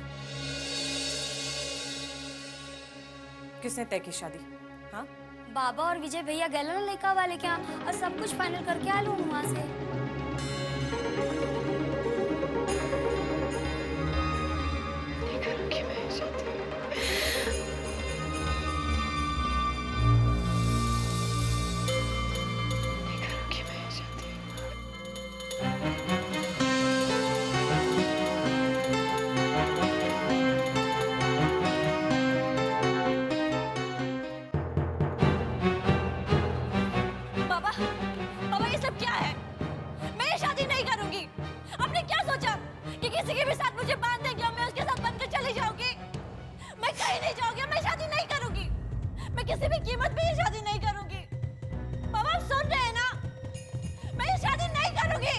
किसने तय की शादी? हाँ, बाबा और विजय भैया गए ना लड़का वाले के यहाँ और सब कुछ फाइनल करके आ लूँ वहाँ से। नहीं करूंगी मैं शादी। किसी के भी साथ मुझे बांध देंगे और मैं उसके साथ बनकर चली जाऊंगी। मैं कहीं नहीं जाऊंगी, मैं शादी नहीं करूंगी। मैं किसी भी कीमत पे ये शादी नहीं करूंगी। बाबा आप सुन रहे हैं ना? मैं ये शादी नहीं करूंगी,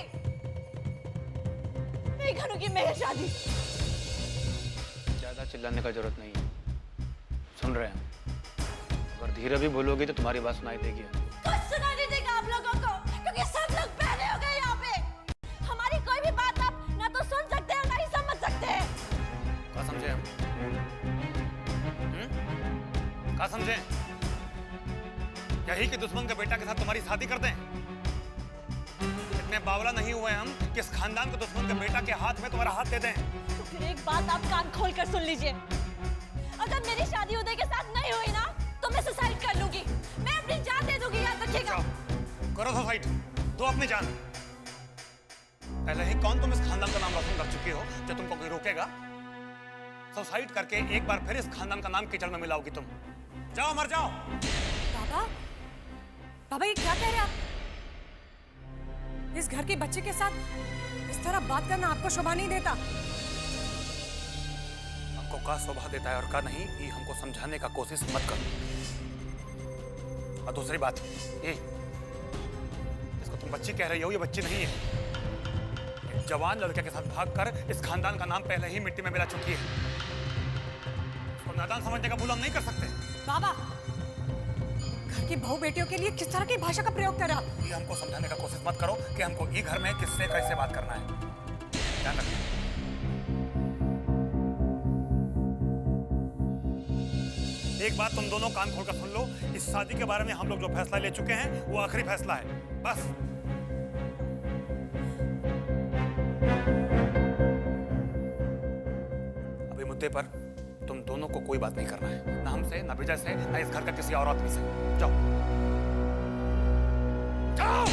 नहीं करूंगी मैं ये शादी। ज्यादा चिल्लाने का जरूरत नहीं है, सुन रहे हैं। अगर धीरे भी बोलोगे तो तुम्हारी बात सुनाई देगी। कुछ सुनाई नहीं देगा आप लोगों को, क्योंकि सब लोग पहले हो गए यहाँ पे। हमारी कोई भी बात आप ना तो सुन सकते हैं ना ही समझ सकते हैं। क्या समझे हम? क्या समझे? यही कि दुश्मन के बेटा के साथ तुम्हारी शादी कर दें? इतने बावला नहीं हुए हम कि इस खानदान के दुश्मन के बेटा के हाथ में तुम्हारा हाथ दे दें। तो फिर एक बात आप कान खोल कर सुन लीजिए, अगर मेरी शादी उदय के साथ नहीं हुई ना तो मैं सुसाइड कर लूंगी। मैं अपनी जान दे दूंगी, याद रखिएगा। करो सुसाइड, दो अपनी जान। पहले ही कौन तुम इस खानदान का नाम रोशन कर चुकी हो जो तुमको कोई रोकेगा? सुसाइड करके एक बार फिर इस खानदान का नाम कीचड़ में मिलाओगी तुम। जाओ, मर जाओ। बाबा, बाबा ये क्या कह रहे हैं आप? इस घर के बच्चे के साथ इस तरह बात करना आपको शोभा नहीं देता। हमको का शोभा देता है और का नहीं, ये हमको समझाने का कोशिश मत करो। और दूसरी बात ये, इसको तुम बच्ची कह रही हो, ये बच्ची नहीं है। एक जवान लड़के के साथ भागकर इस खानदान का नाम पहले ही मिट्टी में मिला चुकी है। इसको नादान समझने का भूल हम नहीं कर सकते। बाबा, घर की बहू बेटियों के लिए किस तरह की भाषा का प्रयोग कर रहा? ये हमको समझाने का कोशिश मत करो कि हमको ये घर में किससे कैसे बात करना है। ध्यान रखना। एक बात तुम दोनों कान खोलकर सुन लो, इस शादी के बारे में हम लोग जो फैसला ले चुके हैं वो आखिरी फैसला है, बस। अभी मुद्दे पर तुम दोनों को कोई बात नहीं करना है, ना हमसे, ना विजय से, ना इस घर का किसी और आदमी से। जाओ, जाओ।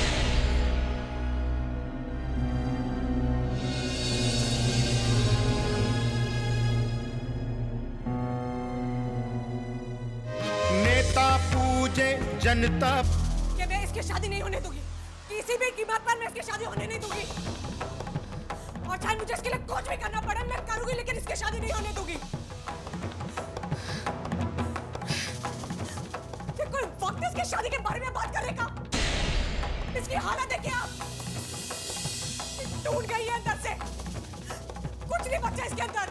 नेता पूजे जनता। कि मैं इसकी शादी नहीं होने दूंगी, किसी भी कीमत पर मैं इसकी शादी होने नहीं दूंगी। और चाहे मुझे इसके लिए कुछ भी करना पड़े मैं करूंगी, लेकिन इसकी शादी नहीं होने दूंगी। कोई वक्त इसकी शादी के बारे में बात करेगा? इसकी हालत देखिए आप, टूट गई है अंदर से, कुछ नहीं बच्चा इसके अंदर,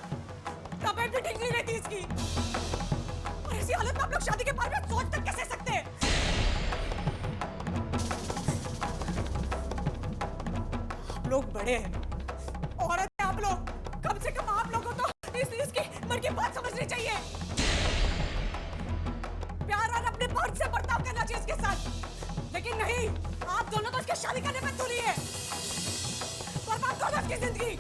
तबीयत भी ठीक नहीं रहती इसकी। और ऐसी हालत में आप लोग शादी के बारे में सोच तक कैसे सकते हैं? आप लोग बड़े हैं, औरत हैं आप लोग, कम से कम आप लोगों को इसकी मन की बात समझनी चाहिए। प्यार और अपने मर्द से बर्ताव करना चाहिए इसके साथ, लेकिन नहीं, आप दोनों तो इसकी शादी करने में तुली है, बर्बाद करो इसकी जिंदगी।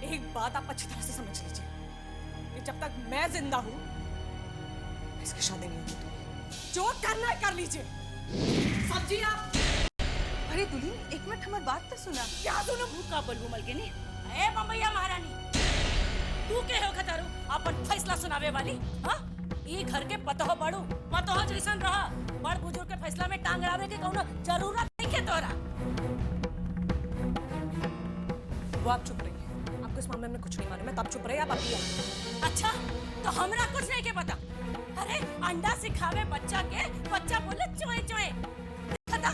एक बात आप अच्छी तरह से समझ लीजिए कि जब तक मैं जिंदा हूं इसकी शादी नहीं होगी। जो करना है कर लीजिए। सब्जी आप। अरे दुल्हन, एक मिनट हमारी बात तो सुना। क्या सुनो? भूखा बोलबू मलकिनी। ए ममैया महारानी, तू के हो खतारू अपन फैसला सुनावे वाली? हाँ, ई घर के पतहो बड़ू, पतहो जैसन रहा, बड़ बुजुर्ग के फैसला में टांग अड़ावे के कौनो जरूरत नहीं के तोरा। वो आप चुप रहिए, आपको इस मामले में कुछ नहीं मालूम है, तब चुप रहिए आप अभी। अच्छा, तो हमरा कुछ नहीं के पता। अरे अंडा सिखावे बच्चा के, बच्चा बोले चोए चोए। देखता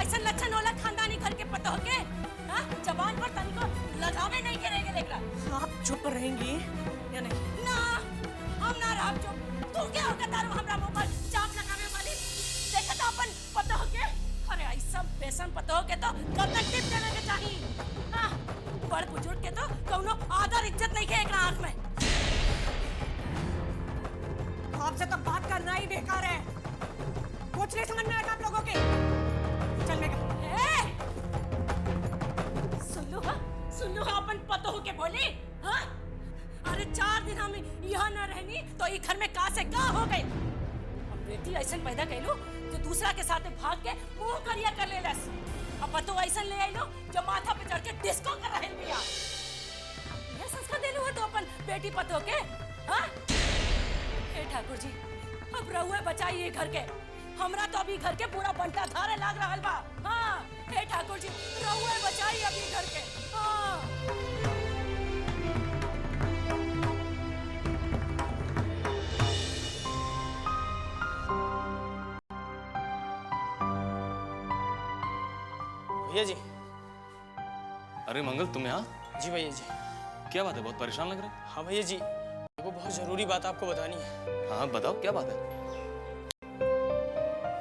ऐसा लक्षण होला खानदानी घर के पता हो के? हाँ, जबान पर तनिको लगावे नहीं के रहेंगे लेकरा। आप चुप रहेंगी या नहीं? ना, हम ना रह चुप। तू क्या होगा तारू हमरा मुंह पर चाप लगावे वाली? देखता अपन पता हो के? अरे ऐसा बेसन पता हो के तो गर्दन टिप देने के चाहिए। हाँ, बड़ बुजुर्ग के तो कौनो आदर इज्जत नहीं के एकरा आंख में। आपसे तो बात करना ही बेकार है, कुछ नहीं समझ में आएगा आप लोगों के। चलने का। सुन लो अपन पतो हो के बोली। हाँ? अरे 4 दिन हम यहाँ न रहनी तो ये घर में कहाँ से कहाँ हो गई। अब बेटी ऐसा पैदा कैलू जो दूसरा के साथ भाग के मुंह करिया कर ले लस। अब पतो ऐसा ले आई लो जो माथा पे चढ़ के डिस्को कर रहे बिया। ये संस्कार देलू है तो अपन बेटी पतो के। हाँ? हे ठाकुर जी, अब रहुए बचाइए घर के, हमरा तो अभी घर के पूरा बंटा धारे लाग रहा बा। हाँ, हे ठाकुर जी, रहुए बचाइए अभी घर के। हाँ। भैया जी। अरे मंगल, तुम यहाँ? जी भैया जी। क्या बात है, बहुत परेशान लग रहे हैं। हाँ भैया जी, वो बहुत जरूरी बात आपको बतानी है। हाँ बताओ, क्या बात है?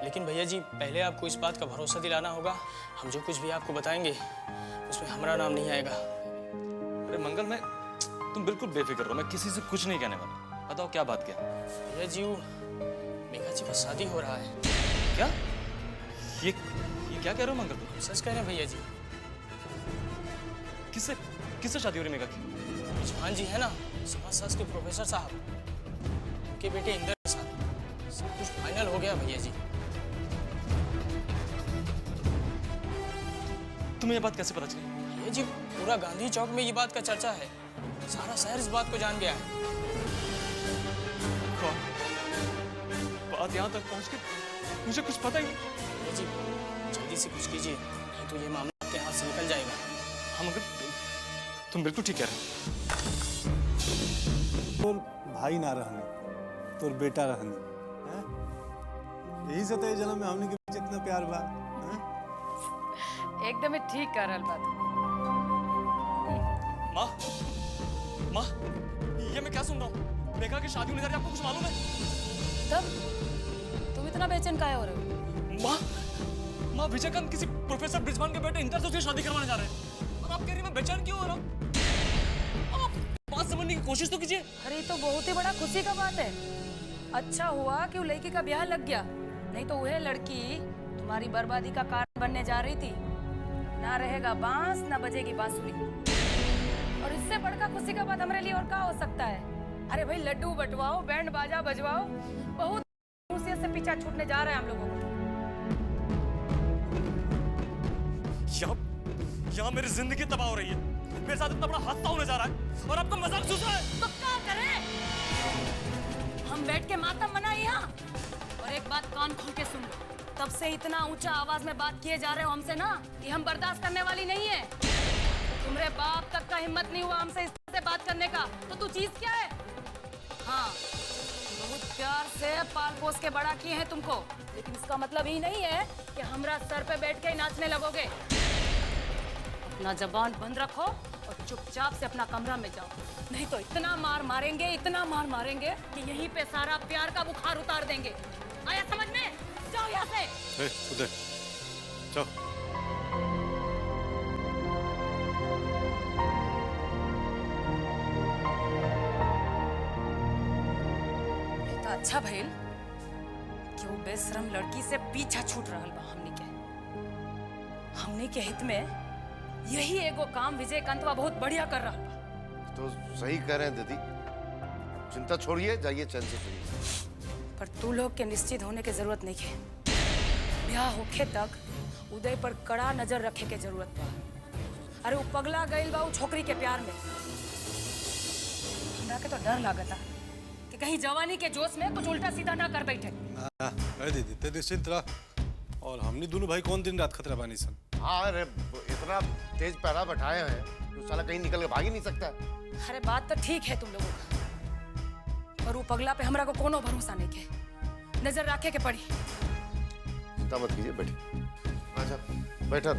लेकिन भैया जी, पहले आपको इस बात का भरोसा दिलाना होगा, हम जो कुछ भी आपको बताएंगे उसमें हमारा नाम नहीं आएगा। अरे मंगल, तुम बिल्कुल बेफिक्र रहो, मैं किसी से कुछ नहीं कहने वाला। बताओ क्या बात क्या? भैया जी, वो मेघा जी का शादी हो रहा है। क्या? ये क्या कह रहे हो मंगल? तुम सच कह रहे हैं भैया जी। किससे शादी हो रही मेघा की? रिजवान जी है ना, समाजशास्त्र के प्रोफेसर साहब, उनके बेटे इंदर के साथ सब कुछ फाइनल हो गया भैया जी। तुम्हें ये बात कैसे पता चली? भैया जी, पूरा गांधी चौक में ये बात का चर्चा है, सारा शहर इस बात को जान गया है। बात यहाँ तक पहुँच के मुझे कुछ पता ही नहीं। भैया जी, जल्दी से कुछ कीजिए, नहीं तो ये मामला आपके हाथ से निकल जाएगा। हाँ मगर तुम बिल्कुल ठीक कह रहे हो। तोर भाई ना रहने, तोर बेटा रहने, यही से तो ये जन्म में हमने के बीच इतना प्यार बा। एकदम ही ठीक कर रहा बात। माँ, ये मैं क्या सुन रहा हूँ? मेघा की शादी होने जा रही है, आपको कुछ मालूम है? तब तुम इतना बेचैन काहे हो रहे हो? माँ विजयकांत किसी प्रोफेसर ब्रिजवान के बेटे इंदर से उसकी शादी करवाने जा रहे हैं, और आप कह रही हैं मैं बेचैन क्यों हो रहा हूँ? आप बात समझने की कोशिश तो कीजिए। अरे तो बहुत ही बड़ा खुशी का बात है। अच्छा हुआ कि वो लड़की का ब्याह लग गया, नहीं तो वह लड़की तुम्हारी बर्बादी का कारण बनने जा रही थी। ना रहेगा बांस, ना बजेगी बांसुरी। और इससे बढ़कर खुशी का बात हमारे लिए और क्या हो सकता है? अरे भाई, लड्डू बटवाओ, बैंड बाजा बजवाओ, बहुत खुशियत से पीछा छूटने जा रहे हैं हम लोगों को। यहाँ मेरी जिंदगी तबाह हो रही है, मेरे साथ इतना बड़ा हादसा होने जा रहा है और आपको मजाक सूझ रहा है। तो क्या करें? हम बैठ के मातम मनाए यहाँ। और एक बात कान खोल के सुन लो, तब से इतना ऊंचा आवाज में बात किए जा रहे हो हमसे ना, कि हम बर्दाश्त करने वाली नहीं है। तुम्हारे बाप तक का हिम्मत नहीं हुआ हमसे इस तरह से बात करने का, तो तू चीज क्या है? हाँ, बहुत प्यार से पाल पोस के बड़ा किए हैं तुमको, लेकिन इसका मतलब ये नहीं है कि हमरा सर पे बैठ के ही नाचने लगोगे। अपना जबान बंद रखो और चुपचाप से अपना कमरा में जाओ, नहीं तो इतना मार मारेंगे, इतना मार मारेंगे कि यहीं पे सारा प्यार का बुखार उतार देंगे। आया समझ में? जाओ यहाँ से। उधर जाओ। तो अच्छा भइल कि वो बेशरम लड़की से पीछा छूट रहल बा। हमने के हित में यही एगो काम विजयकांतवा बहुत बढ़िया कर रहा बा। तो सही कह रहे हैं दीदी, चिंता छोड़िए, जाइए चैन से सोइए। पर तू लोग के निश्चित होने की जरूरत नहीं है। ब्याह होखे तक उदय पर कड़ा नजर रखे के जरूरत बा। अरे वो पगला गइल बा वो छोकरी के प्यार में। हमरा के तो डर लागता कि कहीं जवानी के जोश में कुछ उल्टा सीधा ना कर बैठे। अरे दीदी ते निश्चिंत रह, और हमने दोनों भाई कौन दिन रात खतरा बानी सन। हाँ, अरे इतना तेज पैरा बैठाए हैं तो साला कहीं निकल के भाग ही नहीं सकता। अरे बात तो ठीक है तुम लोगों का, पर वो पगला पे हमरा को कोनो भरोसा नहीं के। नजर रखे के पड़ी। चिंता मत कीजिए, बैठिए। अच्छा बैठा।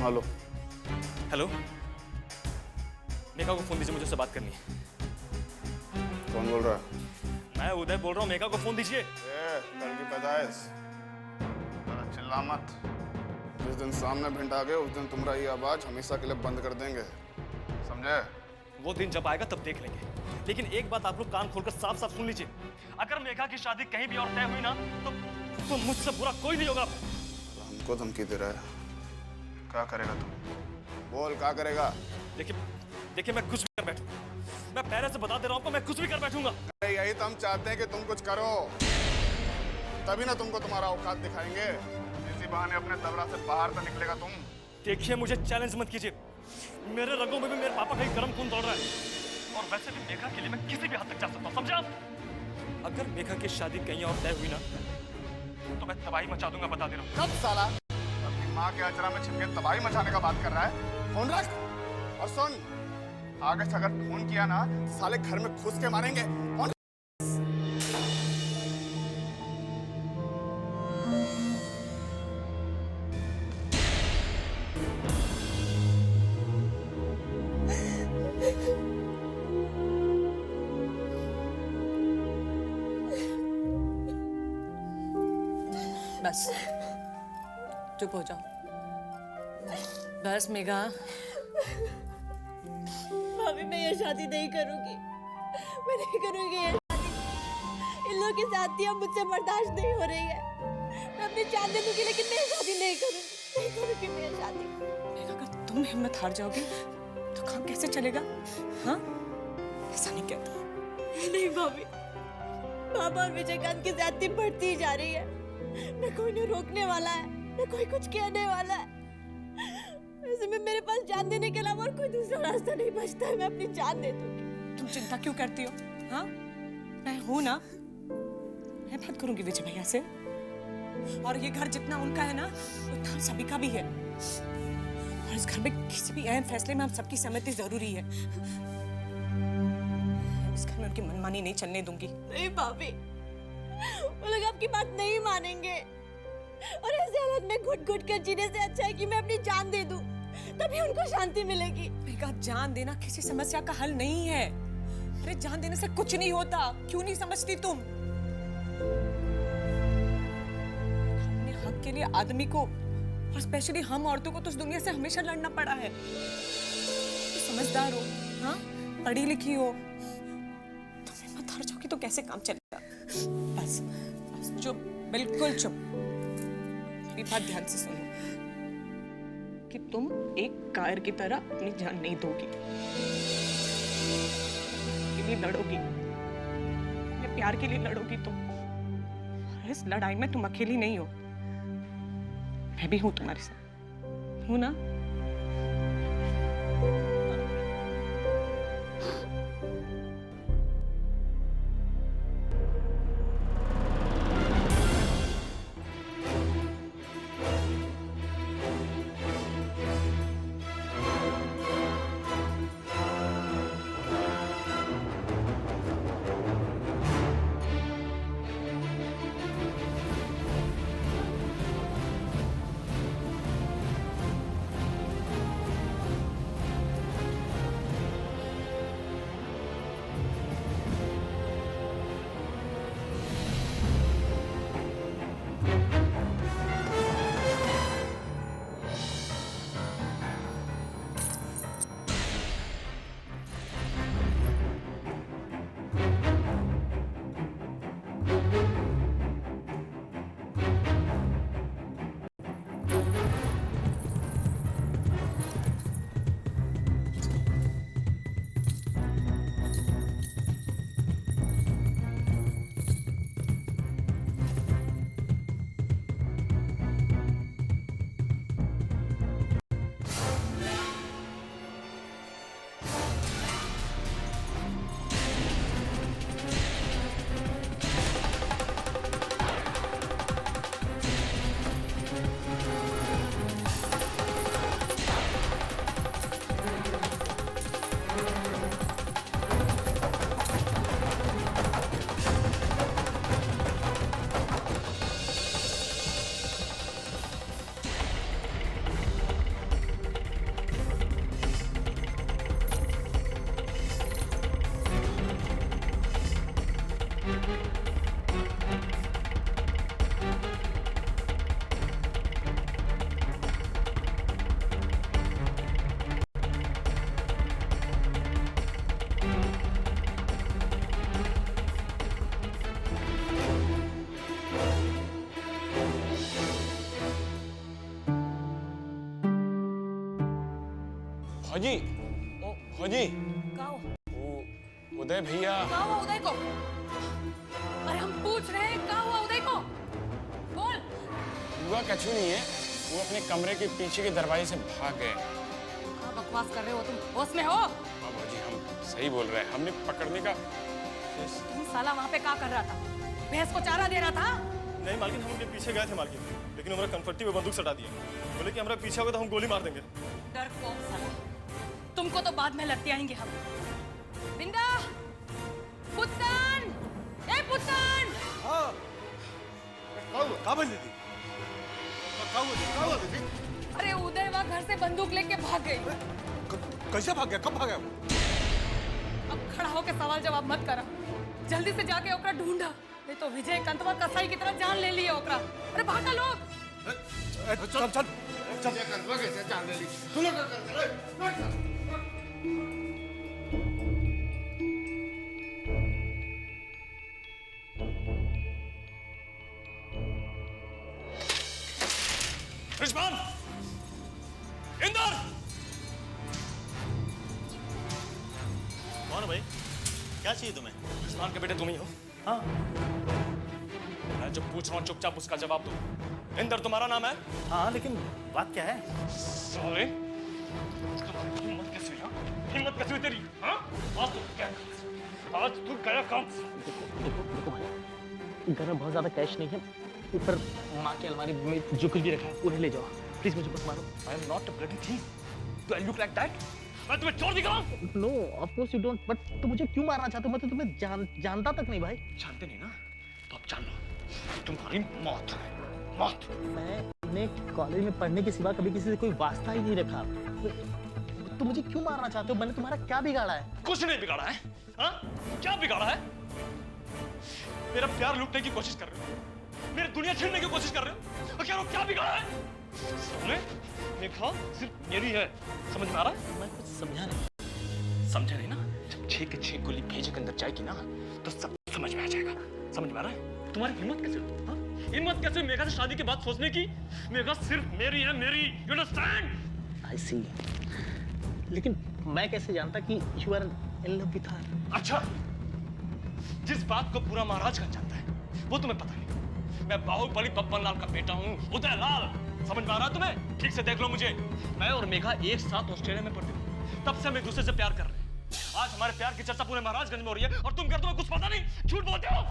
हेलो हेलो, मेघा को फोन दीजिए, मुझे उससे बात करनी है। कौन बोल रहा है? मैं उदय बोल रहा हूँ, मेघा को फोन दीजिए। कल की पैदाइश, चिल्ला मत। जिस दिन सामने भिंड आ गए उस दिन तुम्हारा ये आवाज हमेशा के लिए बंद कर देंगे, समझे? वो दिन जब आएगा तब देख लेंगे, लेकिन एक बात आप लोग कान खोलकर साफ साफ सुन लीजिए। अगर मेघा की शादी कहीं भी और तय हुई ना तो मुझसे बुरा कोई नहीं होगा। हमको धमकी दे रहा है, क्या करेगा तू? बोल क्या करेगा? देखिए मैं कुछ भी कर बैठूंगा, मैं पहले से बता दे रहा हूँ आपको, मैं कुछ भी कर बैठूंगा। यही तो हम चाहते हैं कि तुम कुछ करो, तभी ना तुमको तुम्हारा औकात दिखाएंगे। इसी बहाने अपने दबरा से बाहर तो निकलेगा तुम। देखिए मुझे चैलेंज मत कीजिए, मेरे रगों में भी मेरे पापा का ही गर्म खून दौड़ रहा है, और वैसे भी मेघा के लिए मैं किसी भी हद तक जा सकता हूँ, समझे आप? अगर मेघा की शादी कहीं और तय हुई ना तो मैं तबाही मचा दूंगा, बता दे रहा हूँ। कब साला अपनी माँ के अचरा में छिप के तबाही मचाने का बात कर रहा है? फोन रख और सुन, आगे से अगर फोन किया ना तो साले घर में घुस के मारेंगे। फोन बस चुप हो जाओ। बस मेघा। भाभी मैं ये शादी नहीं करूंगी, मैं नहीं करूंगी ये शादी। इन लोगों की शादियां मुझसे बर्दाश्त नहीं हो रही है। मैं अपनी जान दे दूंगी लेकिन मैं ये शादी नहीं करूंगी मैं ये शादी। मेघा अगर तुम हिम्मत हार जाओगी तो काम कैसे चलेगा? हाँ, ऐसा नहीं कहता। नहीं भाभी, बाबा और विजयकांत की ज्यादती बढ़ती ही जा रही है। न कोई न रोकने वाला है, न कोई कुछ कहने वाला है। ऐसे में मेरे पास जान देने के अलावा और कोई दूसरा रास्ता नहीं बचता है। मैं अपनी जान दे दूंगी। तुम चिंता क्यों करती हो? हाँ, मैं हूं ना, मैं बात करूंगी विजय भैया से। और ये घर जितना उनका है ना उतना सभी का भी है, और इस घर में किसी भी अहम फैसले में हम सबकी सहमति जरूरी है। इस घर में उनकी मनमानी नहीं चलने दूंगी। नहीं भाभी, वो लोग आपकी बात नहीं मानेंगे, और ऐसे हालत में घुट घुट कर जीने से अच्छा है कि मैं अपनी जान दे दूं, तभी उनको शांति मिलेगी। मेघा, जान देना किसी समस्या का हल नहीं है। अरे जान देने से कुछ नहीं होता, क्यों नहीं समझती तुम? अपने हक के लिए आदमी को, और स्पेशली हम औरतों को तो इस दुनिया से हमेशा लड़ना पड़ा है। तो समझदार हो, हाँ, पढ़ी लिखी हो, तुम हिम्मत हार जाओगी तो कैसे काम चलेगा? बस बस चुप, बिल्कुल चुप। मेरी बात ध्यान से सुनो कि तुम एक कायर की तरह अपनी जान नहीं दोगी, के लिए लड़ोगी, अपने प्यार के लिए लड़ोगी तुम। इस लड़ाई में तुम अकेली नहीं हो, मैं भी हूं तुम्हारे साथ, हूं ना? हाजी हाजी का हुआ? उदय भैया का हुआ उदय को? अरे हम पूछ रहे हैं का हुआ उदय को? बोल। हुआ कछु नहीं है, वो अपने कमरे के पीछे के दरवाजे से भाग गए। क्या बकवास कर रहे हो तुम? होश में हो? बाबूजी हम सही बोल रहे हैं, हमने पकड़ने का। तुम साला वहाँ पे क्या कर रहा था? भैंस को चारा दे रहा था? नहीं मालकिन, हम उनके पीछे गए थे मालकिन, लेकिन हमारा कन्फर्टी में बंदूक सटा दिया। बोले कि हमारा पीछे होगा तो हम गोली मार देंगे। डरपोक साला, तुमको तो बाद में लगते आएंगे हम। बिंदा, पुत्तन, ए पुत्तन। हाँ। का बोल दीदी? का हुआ दीदी? अरे उदय वहाँ घर से बंदूक लेके भाग गई। कैसे भाग गया? कब भागा वो? अब खड़ा होके सवाल जवाब मत करा, जल्दी से जाके ओकरा ढूंढा, नहीं तो विजय कंतवा कसाई की तरह जान ले लिया ओकरा। अरे भागा लोग। चल चल चल। कंतवा कैसे जान ले ली? तू लोग कर। रिजवान, इंदर। कौन भाई? क्या चाहिए तुम्हें? रिजवान के बेटे तुम ही हो? हाँ। मैं जो पूछ रहा हूँ चुपचाप उसका जवाब दो। इंदर तुम्हारा नाम है? हाँ, लेकिन बात क्या है? साले, हिम्मत कैसे हुई? हिम्मत कैसे हुई तेरी? हाँ? आज तू गया काम। देखो भाई, घर में बहुत ज्यादा कैश नहीं है, ऊपर माँ की अलमारी में जो कुछ भी रखा है उन्हें ले जाओ। प्लीज मुझे बस मारो। I am not a bloody thief. Do I look like that? मैं तुम्हें चोर दिख रहा हूँ? No, of course you don't. But तुम मुझे क्यों मारना चाहते हो? मैं तो तुम्हें जानता तक नहीं भाई। जानते नहीं ना? तो अब जान लो, तुम्हारी मौत है। मौत। मैंने कॉलेज में पढ़ने के सिवा कभी किसी से कोई वास्ता ही नहीं रखा। तुम मुझे क्यों मारना चाहते हो? मैंने तुम्हारा क्या बिगाड़ा है? कुछ नहीं बिगाड़ा है। हाँ? क्या बिगाड़ा है? मेरा प्यार लूटने की कोशिश कर रहे हो, मेरी दुनिया छीनने की कोशिश कर रहे हो, और क्या बिगाड़ा है? सुने, मेघा सिर्फ मेरी है, समझ में आ रहा है? मैं कुछ समझा नहीं। समझा नहीं ना? जब 6 के 6 गोली भेजे के अंदर जाएगी ना, तो सब समझ में आ जाएगा। समझ में आ रहा है? तुम्हारी हिम्मत कैसे हुई? हाँ? हिम्मत कैसे हुई मेघा से शादी की बात सोचने की? मेघा सिर्फ मेरी है, मेरी। You understand? I see. लेकिन मैं कैसे जानता कि you are in love with her? अच्छा, जिस बात को पूरा महाराजगंज जानता है, वो तुम्हें पता नहीं। मैं बाहुबली बब्बन लाल का बेटा हूँ, उदय लाल। समझ में आ रहा है तुम्हें? ठीक से देख लो मुझे। मैं और मेघा एक साथ ऑस्ट्रेलिया में पढ़ते थे, तब से हम एक दूसरे से प्यार कर रहे हैं। आज हमारे प्यार की चर्चा पूरे महाराजगंज में हो रही है, और तुम कहते हो कुछ पता नहीं, झूठ बोलते हो।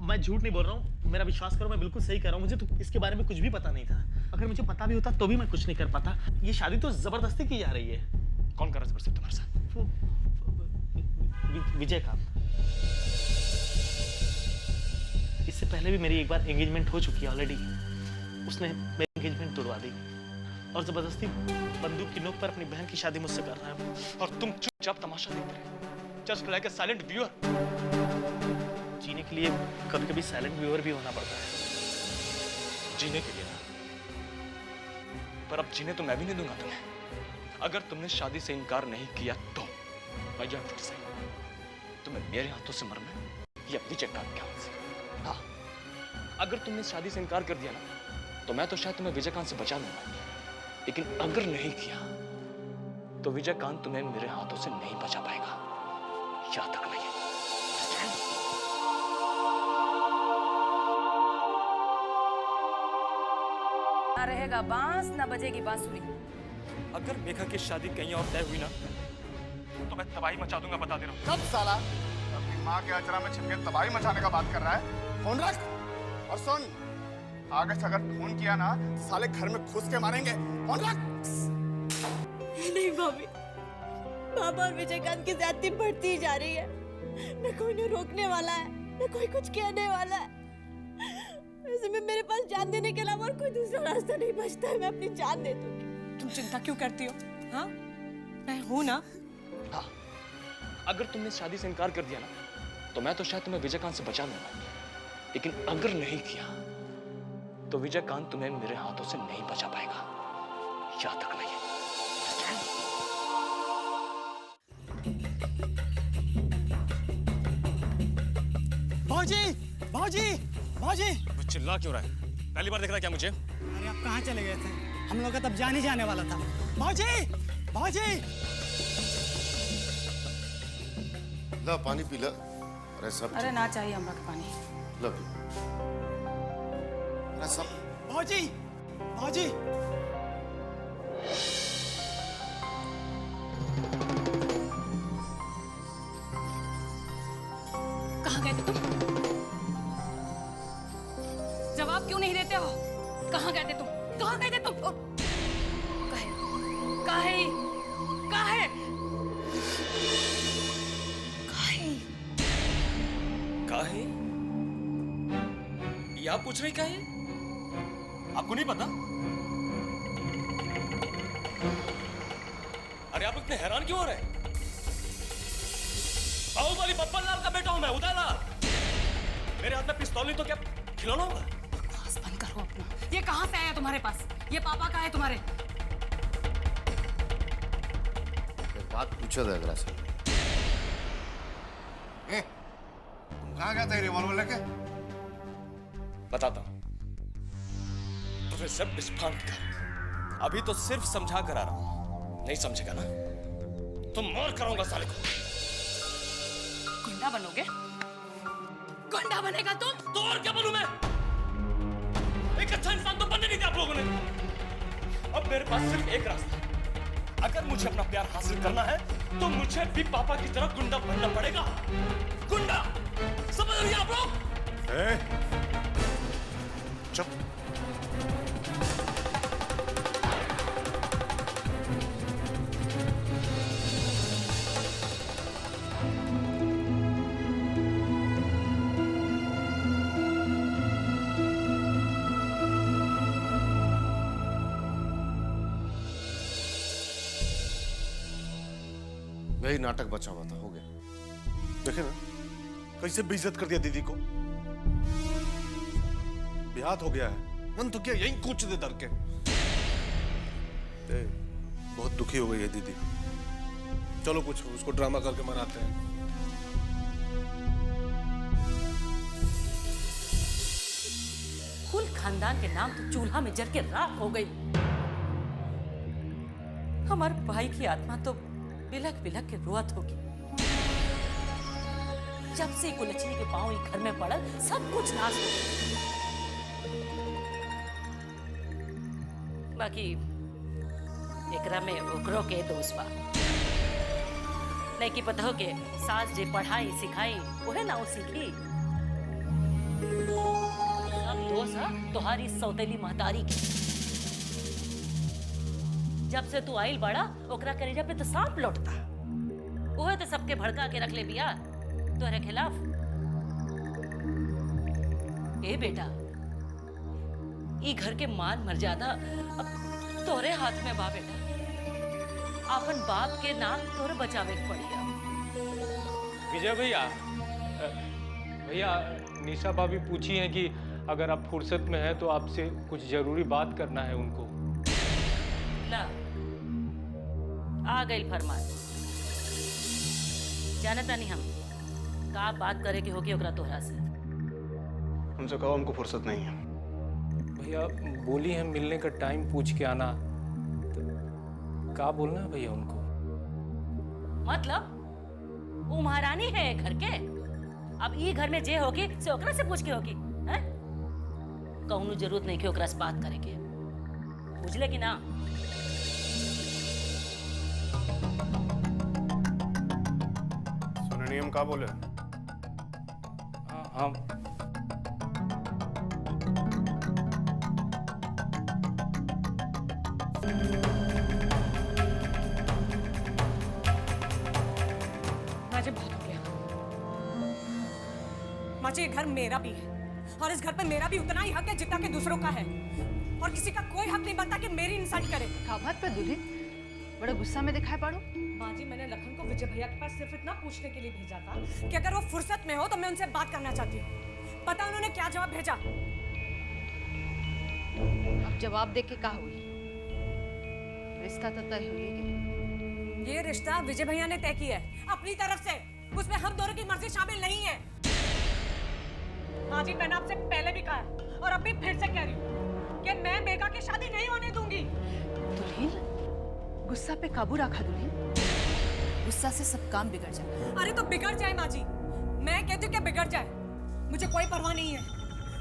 मैं झूठ नहीं बोल रहा हूँ, मेरा विश्वास करो, मैं बिल्कुल सही कर रहा हूँ। मुझे तो इसके बारे में कुछ भी पता नहीं था। अगर मुझे पता भी होता तो भी मैं कुछ नहीं कर पाता। ये शादी तो जबरदस्ती की जा रही है। कौन कर रहा है जबरदस्ती तुम्हारे साथ? विजय का। इससे पहले भी मेरी एक बार एंगेजमेंट हो चुकी है ऑलरेडी। उसने मेरी एंगेजमेंट तोड़वा दी और जबरदस्ती बंदूक की नोक पर अपनी बहन की शादी मुझसे कर रहा है। और तुम चुपचाप तमाशा देख रहे हो, just like a silent viewer. जीने के लिए कभी-कभी साइलेंट व्यूअर भी होना पड़ता है। जीने के लिए ना, पर अब जीने तो मैं भी नहीं दूंगा तुम्हें। अगर तुमने शादी से इनकार नहीं किया तो तुम्हें मेरे हाथों से मरना है या विजय कांत के हाथ से। हाँ, अगर तुमने शादी से इनकार कर दिया ना, तो मैं तो शायद तुम्हें विजयकांत से बचा लूंगा, लेकिन अगर नहीं किया तो विजयकांत तुम्हें मेरे हाथों से नहीं बचा पाएगा। याद रखना ये। ना रहेगा बांस, ना बजेगी बांसुरी। अगर मेघा की शादी कहीं और तय हुई ना, तो मैं तबाही मचा दूंगा, बता दे रहा हूँ। कब साला? अपनी माँ के अचरा में छिप के तबाही मचाने का बात कर रहा है? फोन रख और सुन, आगे से अगर फोन किया ना, साले घर में घुस के मारेंगे। फोन रख। नहीं भाभी, बाबा और विजयकांत की ज्यादती बढ़ती ही जा रही है। न कोई ने रोकने वाला है, न कोई कुछ कहने वाला है। ऐसे में मेरे पास जान देने के अलावा और कोई दूसरा रास्ता नहीं बचता है। मैं अपनी जान दे दूंगी। तुम चिंता क्यों करती हो? हाँ, मैं हूं ना। हाँ, अगर तुमने शादी से इनकार कर दिया ना, तो मैं तो शायद तुम्हें विजयकांत से बचा लूंगा, लेकिन अगर नहीं किया तो विजयकांत तुम्हें मेरे हाथों से नहीं बचा पाएगा। याद रखना ये। भौजी, भौजी, भौजी! वो चिल्ला क्यों रहा है? पहली बार देख रहा है क्या मुझे? अरे आप कहाँ चले गए थे? हम लोग का तब जान ही जाने वाला था। भौजी! भाजी ला पानी पी ला। अरे सब अरे ना चाहिए हमरा के पानी। ला पी। अरे सब भाजी भाजी कहाँ गए थे तुम? जवाब क्यों नहीं देते हो? कहाँ गए थे तुम? कहाँ गए थे तुम? काहे? काहे? काहे? ये आप पूछ रही काहे? आपको नहीं पता? अरे आप इतने हैरान क्यों हो रहे हैं? बाहुबली बब्बन लाल का बेटा हूं मैं, उदय लाल। मेरे हाथ में पिस्तौल नहीं तो क्या खिलौना होगा? बकवास बंद करो अपना। ये कहाँ से आया तुम्हारे पास? ये पापा का है तुम्हारे? बात पूछा था अगला से। तुम कहाँ गए थे रिवॉल्वर लेके? बताता हूं। प्रोफेसर बिस्फानकर, अभी तो सिर्फ समझा कर आ रहा हूं। नहीं समझेगा ना तो मार कराऊंगा साले को। गुंडा बनोगे? गुंडा बनेगा तुम? तो और क्या बनूं मैं? एक अच्छा इंसान तो बनने नहीं दिया आप लोगों ने। अब मेरे पास सिर्फ एक रास्ता है। अगर मुझे अपना प्यार हासिल करना है तो मुझे भी पापा की तरह गुंडा बनना पड़ेगा। गुंडा, समझ रही आप लोग? चुप। वही नाटक बचा हुआ था, हो गया। देखे ना कैसे बेइज्जत कर दिया दीदी को। बिहात हो गया है, मन तो क्या यहीं कूच दे डर के। बहुत दुखी हो गई है दीदी। चलो कुछ उसको ड्रामा करके मनाते हैं। कुल खानदान के नाम तो चूल्हा में जल के राख हो गई। हमारे भाई की आत्मा तो बिलक बिलक के रोत होगी। जब से कुलच्छनी के पांव ही घर में पड़ल, सब कुछ नाश हो गया। बाकी एकरा में ओकरो के दोष बा। नहीं कि पता हो के सास जे पढ़ाई सिखाई वहे ना वो सीखी। सब दोष है तुम्हारी सौतेली महतारी की। जब से तू आइल बड़ा ओकरा करेजा पे तो सांप लौटता। वो तो सबके भड़का के रख ले बिया तोरे खिलाफ। ए बेटा, ई घर के मान मर्यादा अब तोरे हाथ में बा बेटा। अपन बाप के नाम तोरे बचावे के पड़िया। विजय भैया, भैया निशा भाभी पूछी हैं कि अगर आप फुर्सत में हैं तो आपसे कुछ जरूरी बात करना है उनको। ला आ गई फरमान। जानता नहीं हम का बात करे के होगी ओकरा तोहरा से। उनसे कहो हमको फुर्सत नहीं है। भैया बोली है मिलने का टाइम पूछ के आना, तो का बोलना है भैया उनको? मतलब वो महारानी है घर के। अब ई घर में जे होगी से ओकरा से पूछ के होगी हैं? कहूँ जरूरत नहीं कि ओकरा से बात करे के। बुझले कि ना? सुने नियम का बोले? हाँ माजी बहुत हो गया। माजी ये घर मेरा भी है और इस घर पे मेरा भी उतना ही हक है जितना कि दूसरों का है। और किसी का कोई हक नहीं बनता कि मेरी इंसल्ट करे। का बात पर दुल्हन बड़ा गुस्सा में दिखाई पड़ो। माजी मैंने लखन को विजय भैया के पास सिर्फ इतना पूछने के लिए भेजा था कि अगर वो फुर्सत में हो तो मैं उनसे बात करना चाहती हूँ। पता उन्होंने क्या जवाब भेजा? अब जवाब देके का हुई? रिश्ता तो तय हुई कि ये रिश्ता विजय भैया ने तय किया है अपनी तरफ से। उसमें हम दोनों की मर्जी शामिल नहीं है। माजी मैंने आपसे पहले भी कहा है और अब भी फिर से कह रही हूँ कि मैं मेघा की शादी नहीं होने दूंगी। दुल्हन गुस्सा पे काबू रखा दुल्हन। गुस्सा से सब काम बिगड़ जाए। अरे तो बिगड़ जाए माँ जी, मैं कहती हूँ कि बिगड़ जाए, मुझे कोई परवाह नहीं है।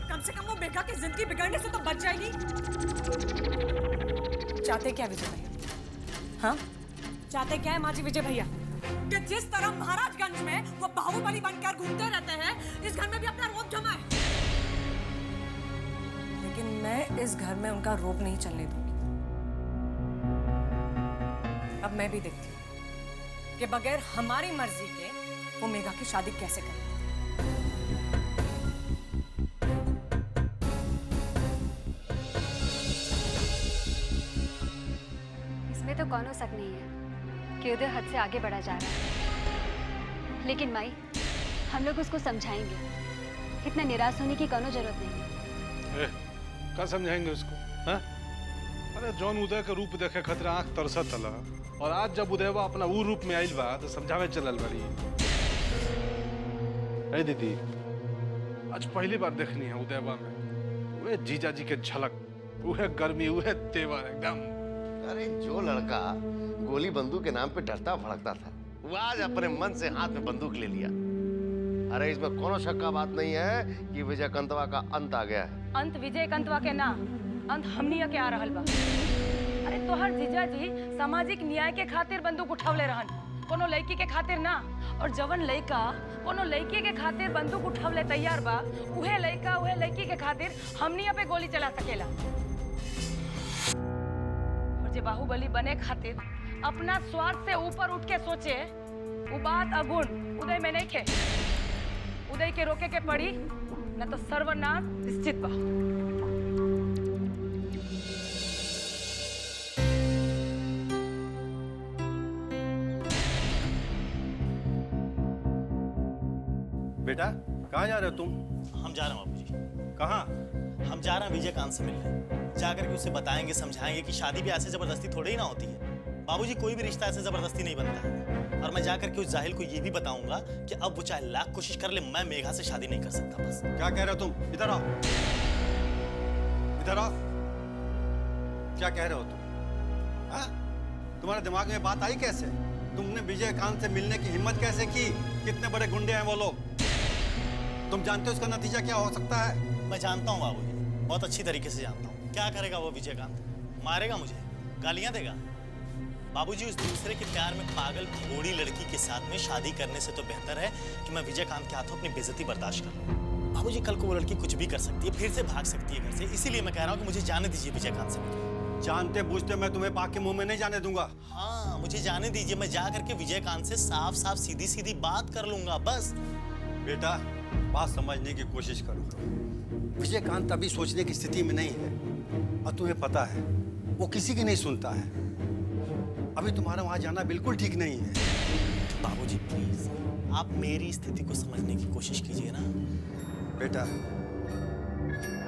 कम से कम वो मेघा की जिंदगी बिगड़ने से तो बच जाएगी। चाहते क्या विजय भैया? हाँ, चाहते क्या है माँ जी विजय भैया? कि जिस तरह महाराजगंज में वो बाहुबली बनकर घूमते रहते हैं, इस घर में भी अपना रोब जमाए। लेकिन मैं इस घर में उनका रोब नहीं चलने दूंगी। अब मैं भी देखती हूँ कि बगैर हमारी मर्जी के वो मेघा की शादी कैसे करें। इसमें तो कौनो शक नहीं है कि उदय हद से आगे बढ़ा जा रहा है, लेकिन माई हम लोग उसको समझाएंगे। इतना निराश होने की कौनो जरूरत नहीं। क्या समझाएंगे उसको? हाँ? अरे जौन उदय के रूप देखे खतरा आंख तरसत तला, और आज जब उदयवा अपना वो रूप में आइल बा तो समझावे चलल बड़ी। अरे दीदी, आज पहली बार देखनी है उदयवा में वे जीजा जी के झलक, वह गर्मी, वह तेवर एकदम। अरे जो लड़का गोली बंदूक के नाम पे डरता भड़कता था, वो आज अपने मन से हाथ में बंदूक ले लिया। अरे इसमें कोनो शक का बात नहीं है कि विजयकांतवा का अंत आ गया है। अंत विजयकांतवा के ना, अंत हमनी के आ रहल बा। अरे तोहर जीजा जी सामाजिक न्याय के खातिर बंदूक उठावले रहन, कोनो लड़की के खातिर ना। और जवन लड़का कोनो लड़की के खातिर बंदूक उठावले तैयार बा, उहे लड़का उहे लड़की के खातिर हमनी पे गोली चला सकेला। और जे बाहुबली बने खातिर अपना स्वार्थ से ऊपर उठ के सोचे, वो बात अगुण उदय में नहीं खे। उदय के रोके के पड़ी, न तो सर्वनाश निश्चित बा। बेटा कहाँ जा रहे हो तुम? हम जा रहे हैं बाबूजी। कहाँ? हम जा रहे हैं विजयकांत से मिलने। जाकर के उसे बताएंगे, समझाएंगे कि शादी भी ऐसे जबरदस्ती थोड़ी ही ना होती है। बाबूजी कोई भी रिश्ता ऐसे जबरदस्ती नहीं बनता है। और मैं जाकर के उस जाहिल को ये भी बताऊंगा कि अब वो चाहे लाख कोशिश कर ले, मैं मेघा से शादी नहीं कर सकता। बस। क्या कह रहे हो तुम? इधर आओ, इधर आओ। क्या कह रहे हो तुम? हाँ? तुम्हारे दिमाग में बात आई कैसे? तुमने विजयकांत से मिलने की हिम्मत कैसे की? कितने बड़े गुंडे हैं वो लोग। तुम जानते हो इसका नतीजा क्या हो सकता है? मैं जानता हूँ बाबूजी, बहुत अच्छी तरीके से जानता हूँ। क्या करेगा वो विजयकांत? मारेगा मुझे, गालियां देगा। बाबूजी उस दूसरे के प्यार में पागल भोड़ी लड़की के साथ में शादी करने से तो बेहतर है कि मैं विजयकांत के हाथों अपनी बेइज्जती बर्दाश्त कर लूं। बाबूजी कल को वो लड़की कुछ भी कर सकती है, फिर से भाग सकती है घर से। इसीलिए मैं कह रहा हूँ कि मुझे जाने दीजिए विजयकांत से। जानते बूझते मैं तुम्हें पाक के मुंह में नहीं जाने दूंगा। हाँ, मुझे जाने दीजिए। मैं जा करके विजयकांत से साफ साफ सीधी सीधी बात कर लूंगा, बस। बेटा बात समझने की कोशिश करो। विजयकांत अभी सोचने की स्थिति में नहीं है, और तुम्हें पता है वो किसी की नहीं सुनता है। अभी तुम्हारा वहां जाना बिल्कुल ठीक नहीं है। बाबूजी प्लीज, आप मेरी स्थिति को समझने की कोशिश कीजिए ना। बेटा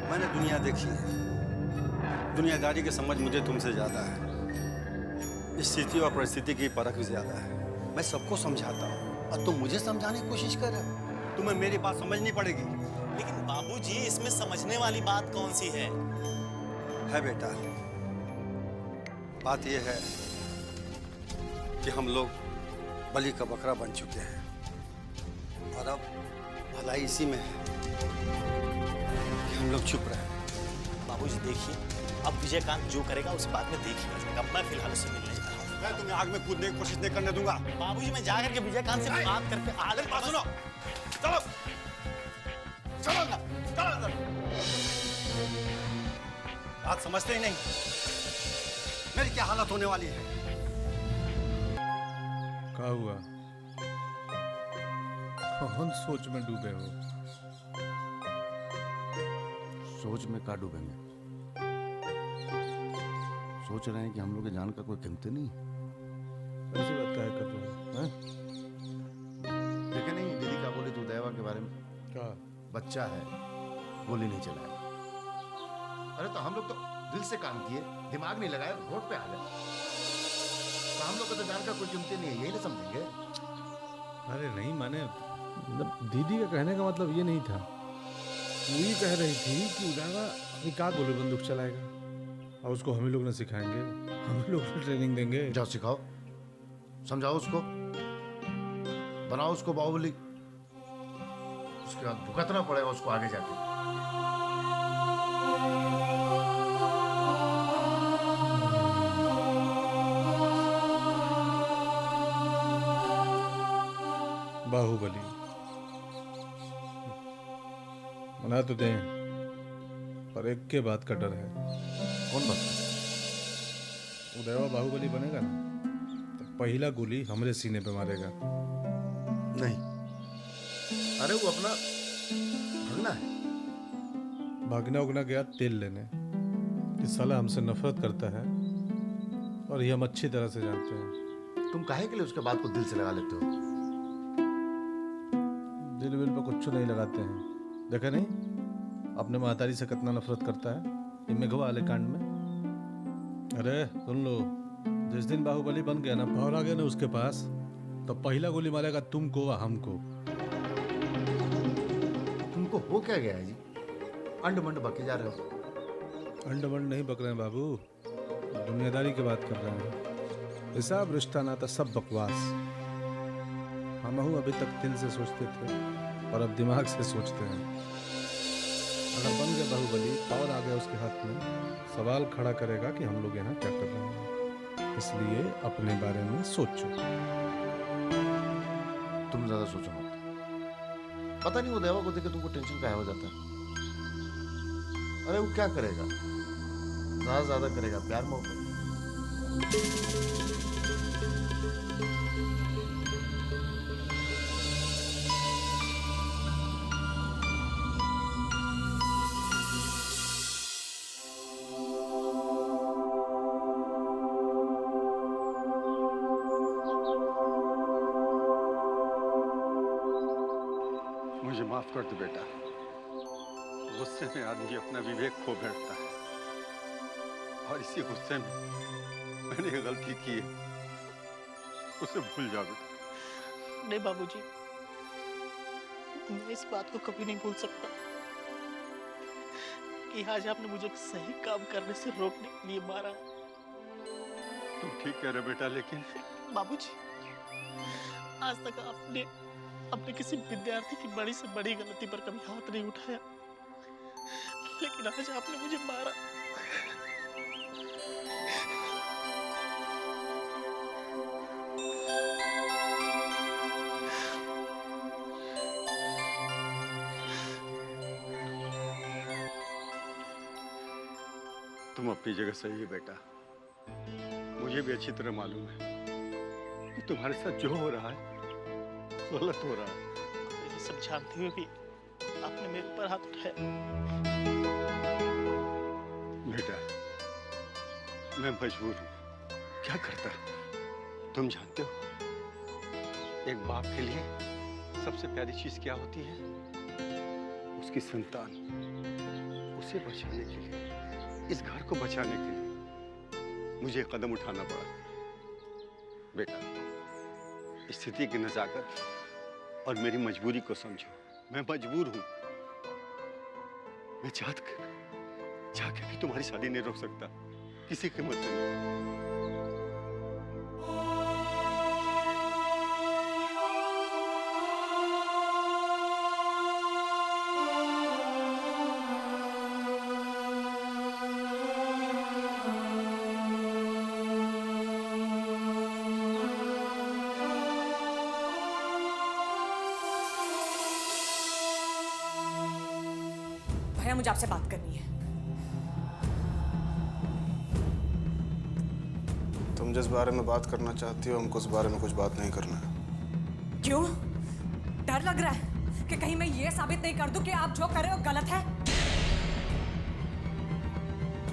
मैंने दुनिया देखी है, दुनियादारी की समझ मुझे तुमसे ज्यादा है। स्थिति और परिस्थिति की परख भी ज्यादा है। मैं सबको समझाता हूँ और तुम मुझे समझाने की कोशिश कर रहे हो। तुम्हें मेरी बात समझनी पड़ेगी। लेकिन बाबूजी इसमें समझने वाली बात कौन सी है? है बेटा, बात यह है कि हम लोग बलि का बकरा बन चुके हैं, और अब भलाई इसी में है कि हम लोग चुप रहे। बाबूजी देखिए, अब विजयकांत जो करेगा उस बात में देखिएगा जाएगा। मैं फिलहाल उससे मिलने जा रहा हूँ। मैं तुम्हें आग में कूदने की कोशिश नहीं करने दूंगा। बाबूजी मैं जाकर के विजयकांत से बात करके बात सुनो। चलो चलो अंदर, चलो अंदर। बात समझते ही नहीं, मेरी क्या हालत होने वाली है। क्या हुआ? कौन सोच में डूबे हो? सोच में क्या डूबेंगे? सोच रहे हैं कि हम लोग की जान का कोई कीमत नहीं। ऐसी बात क्या कर रहे हो? देखे नहीं दीदी का बोली तू देवा के बारे में? क्या? बच्चा है, गोली नहीं चलाया। अरे तो हम लोग तो दिल से काम किए, दिमाग नहीं लगाया, रोड पे आ गए। तो हम लोग को तो जान का कोई कीमत नहीं है, यही ना समझेंगे। अरे नहीं, माने मतलब दीदी का कहने का मतलब ये नहीं था। वो ये कह रही थी कि उदावा अभी क्या गोली बंदूक चलाएगा। और उसको हम ही लोग ने सिखाएंगे, हम ही लोग ट्रेनिंग देंगे। जाओ सिखाओ, समझाओ उसको, बनाओ उसको बाहुबली, उसके बाद भुगतना पड़ेगा उसको आगे जाके। बाहुबली बना तो दें, पर एक के बात का डर है। कौन बात? उदयवा बाहुबली बनेगा ना तो पहला गोली हमरे सीने पे मारेगा। नहीं, अरे वो अपना भागना है। भागना उगना गया तेल लेने। इस साला हमसे नफरत करता है और ये हम अच्छी तरह से जानते हैं। तुम काहे के लिए उसके बात को दिल से लगा लेते हो? दिल विल पे कुछ नहीं लगाते हैं। देखा नहीं अपने महतारी से कितना नफरत करता है ये मेघवा वाले कांड में। अरे सुन लो, जिस दिन बाहुबली बन गया ना, पावर आ गया ना उसके पास, तो पहला गोली मारेगा तुमको व हमको। तुमको हो क्या गया है जी? अंड मंड बके जा रहे हो। अंड मंड नहीं बक रहे हैं बाबू, दुनियादारी की बात कर रहे हैं। हिसाब रिश्ता नाता सब बकवास। हम अभी तक दिल से सोचते थे और अब दिमाग से सोचते हैं। अगर बन गया बाहुबली, पावर आ गया उसके हाथ में, सवाल खड़ा करेगा कि हम लोग यहाँ क्या कर रहे हैं। इसलिए अपने बारे में सोचो। तुम ज्यादा सोचो मत। पता नहीं वो देवा को देखे तुमको टेंशन काहे हो जाता है। अरे वो क्या करेगा, ज्यादा ज्यादा करेगा प्यार मोहब्बत। मुझे माफ कर दो बेटा, गुस्से में आदमी अपना विवेक खो बैठता है और इसी गुस्से में मैंने ये गलती की है, उसे भूल जाओ बेटा। नहीं बाबूजी, मैं इस बात को कभी नहीं भूल सकता कि आज आपने मुझे सही काम करने से रोकने के लिए मारा। तुम ठीक कह रहे बेटा, लेकिन बाबूजी, आज तक आपने अपने किसी विद्यार्थी की बड़ी से बड़ी गलती पर कभी हाथ नहीं उठाया, लेकिन आज आपने मुझे मारा। तुम अपनी जगह सही है बेटा। मुझे भी अच्छी तरह मालूम है कि तुम्हारे साथ जो हो रहा है गलत हो रहा है। ये सब जानते हुए भी आपने मेरे ऊपर हाथ उठाया। बेटा, मैं मजबूर हूँ, क्या करता। तुम जानते हो एक बाप के लिए सबसे प्यारी चीज क्या होती है? उसकी संतान। उसे बचाने के लिए, इस घर को बचाने के लिए मुझे कदम उठाना पड़ा। बेटा, स्थिति की नजाकत और मेरी मजबूरी को समझो। मैं मजबूर हूं। मैं चाह के भी तुम्हारी शादी नहीं रोक सकता, किसी कीमत पे नहीं। भैया, मुझे आपसे बात करनी है। तुम जिस बारे में बात करना चाहती हो, हमको उस बारे में कुछ बात नहीं करना है। क्यों? डर लग रहा है कि कहीं मैं ये साबित नहीं कर दूं कि आप जो कर रहे हो गलत है?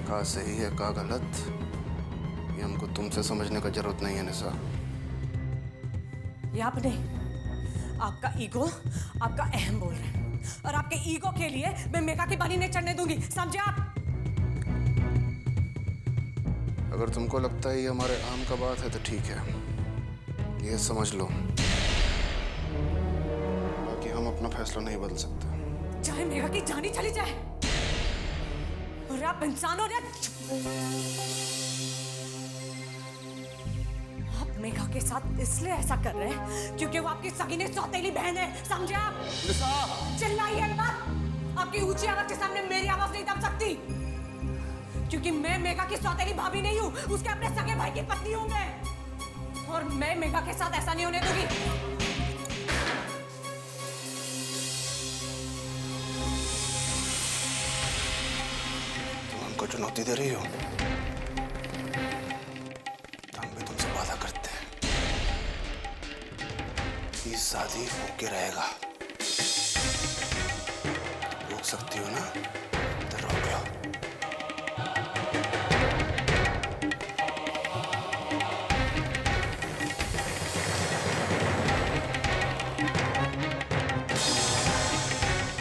का सही है का गलत, ये हमको तुमसे समझने का जरूरत नहीं है निशा। ये आपने, आपका ईगो, आपका अहम बोल रहा है, और आपके ईगो के लिए मैं मेघा की बलि नहीं चढ़ने दूंगी, समझे आप? अगर तुमको लगता है ये हमारे आम का बात है तो ठीक है, ये समझ लो। बाकी हम अपना फैसला नहीं बदल सकते। चाहे मेघा की जानी चली जाए, और अरे आप इंसान हो रे। आप मेघा के साथ इसलिए ऐसा कर रहे हैं क्योंकि वो आपकी सगीनी सौतेली बहन है, समझे आप? चिल्लाइए मत। आपकी ऊंची आवाज के सामने मेरी आवाज नहीं दब सकती, क्योंकि मैं मेघा की सौतेली भाभी नहीं हूँ, उसके अपने सगे भाई की पत्नी हूँ मैं, और मैं मेघा के साथ ऐसा नहीं होने दूंगी। को चुनौती दे रही हो तो हम भी तुमसे वादा करते हैं कि शादी होके रहेगा। रोक सकती हो ना?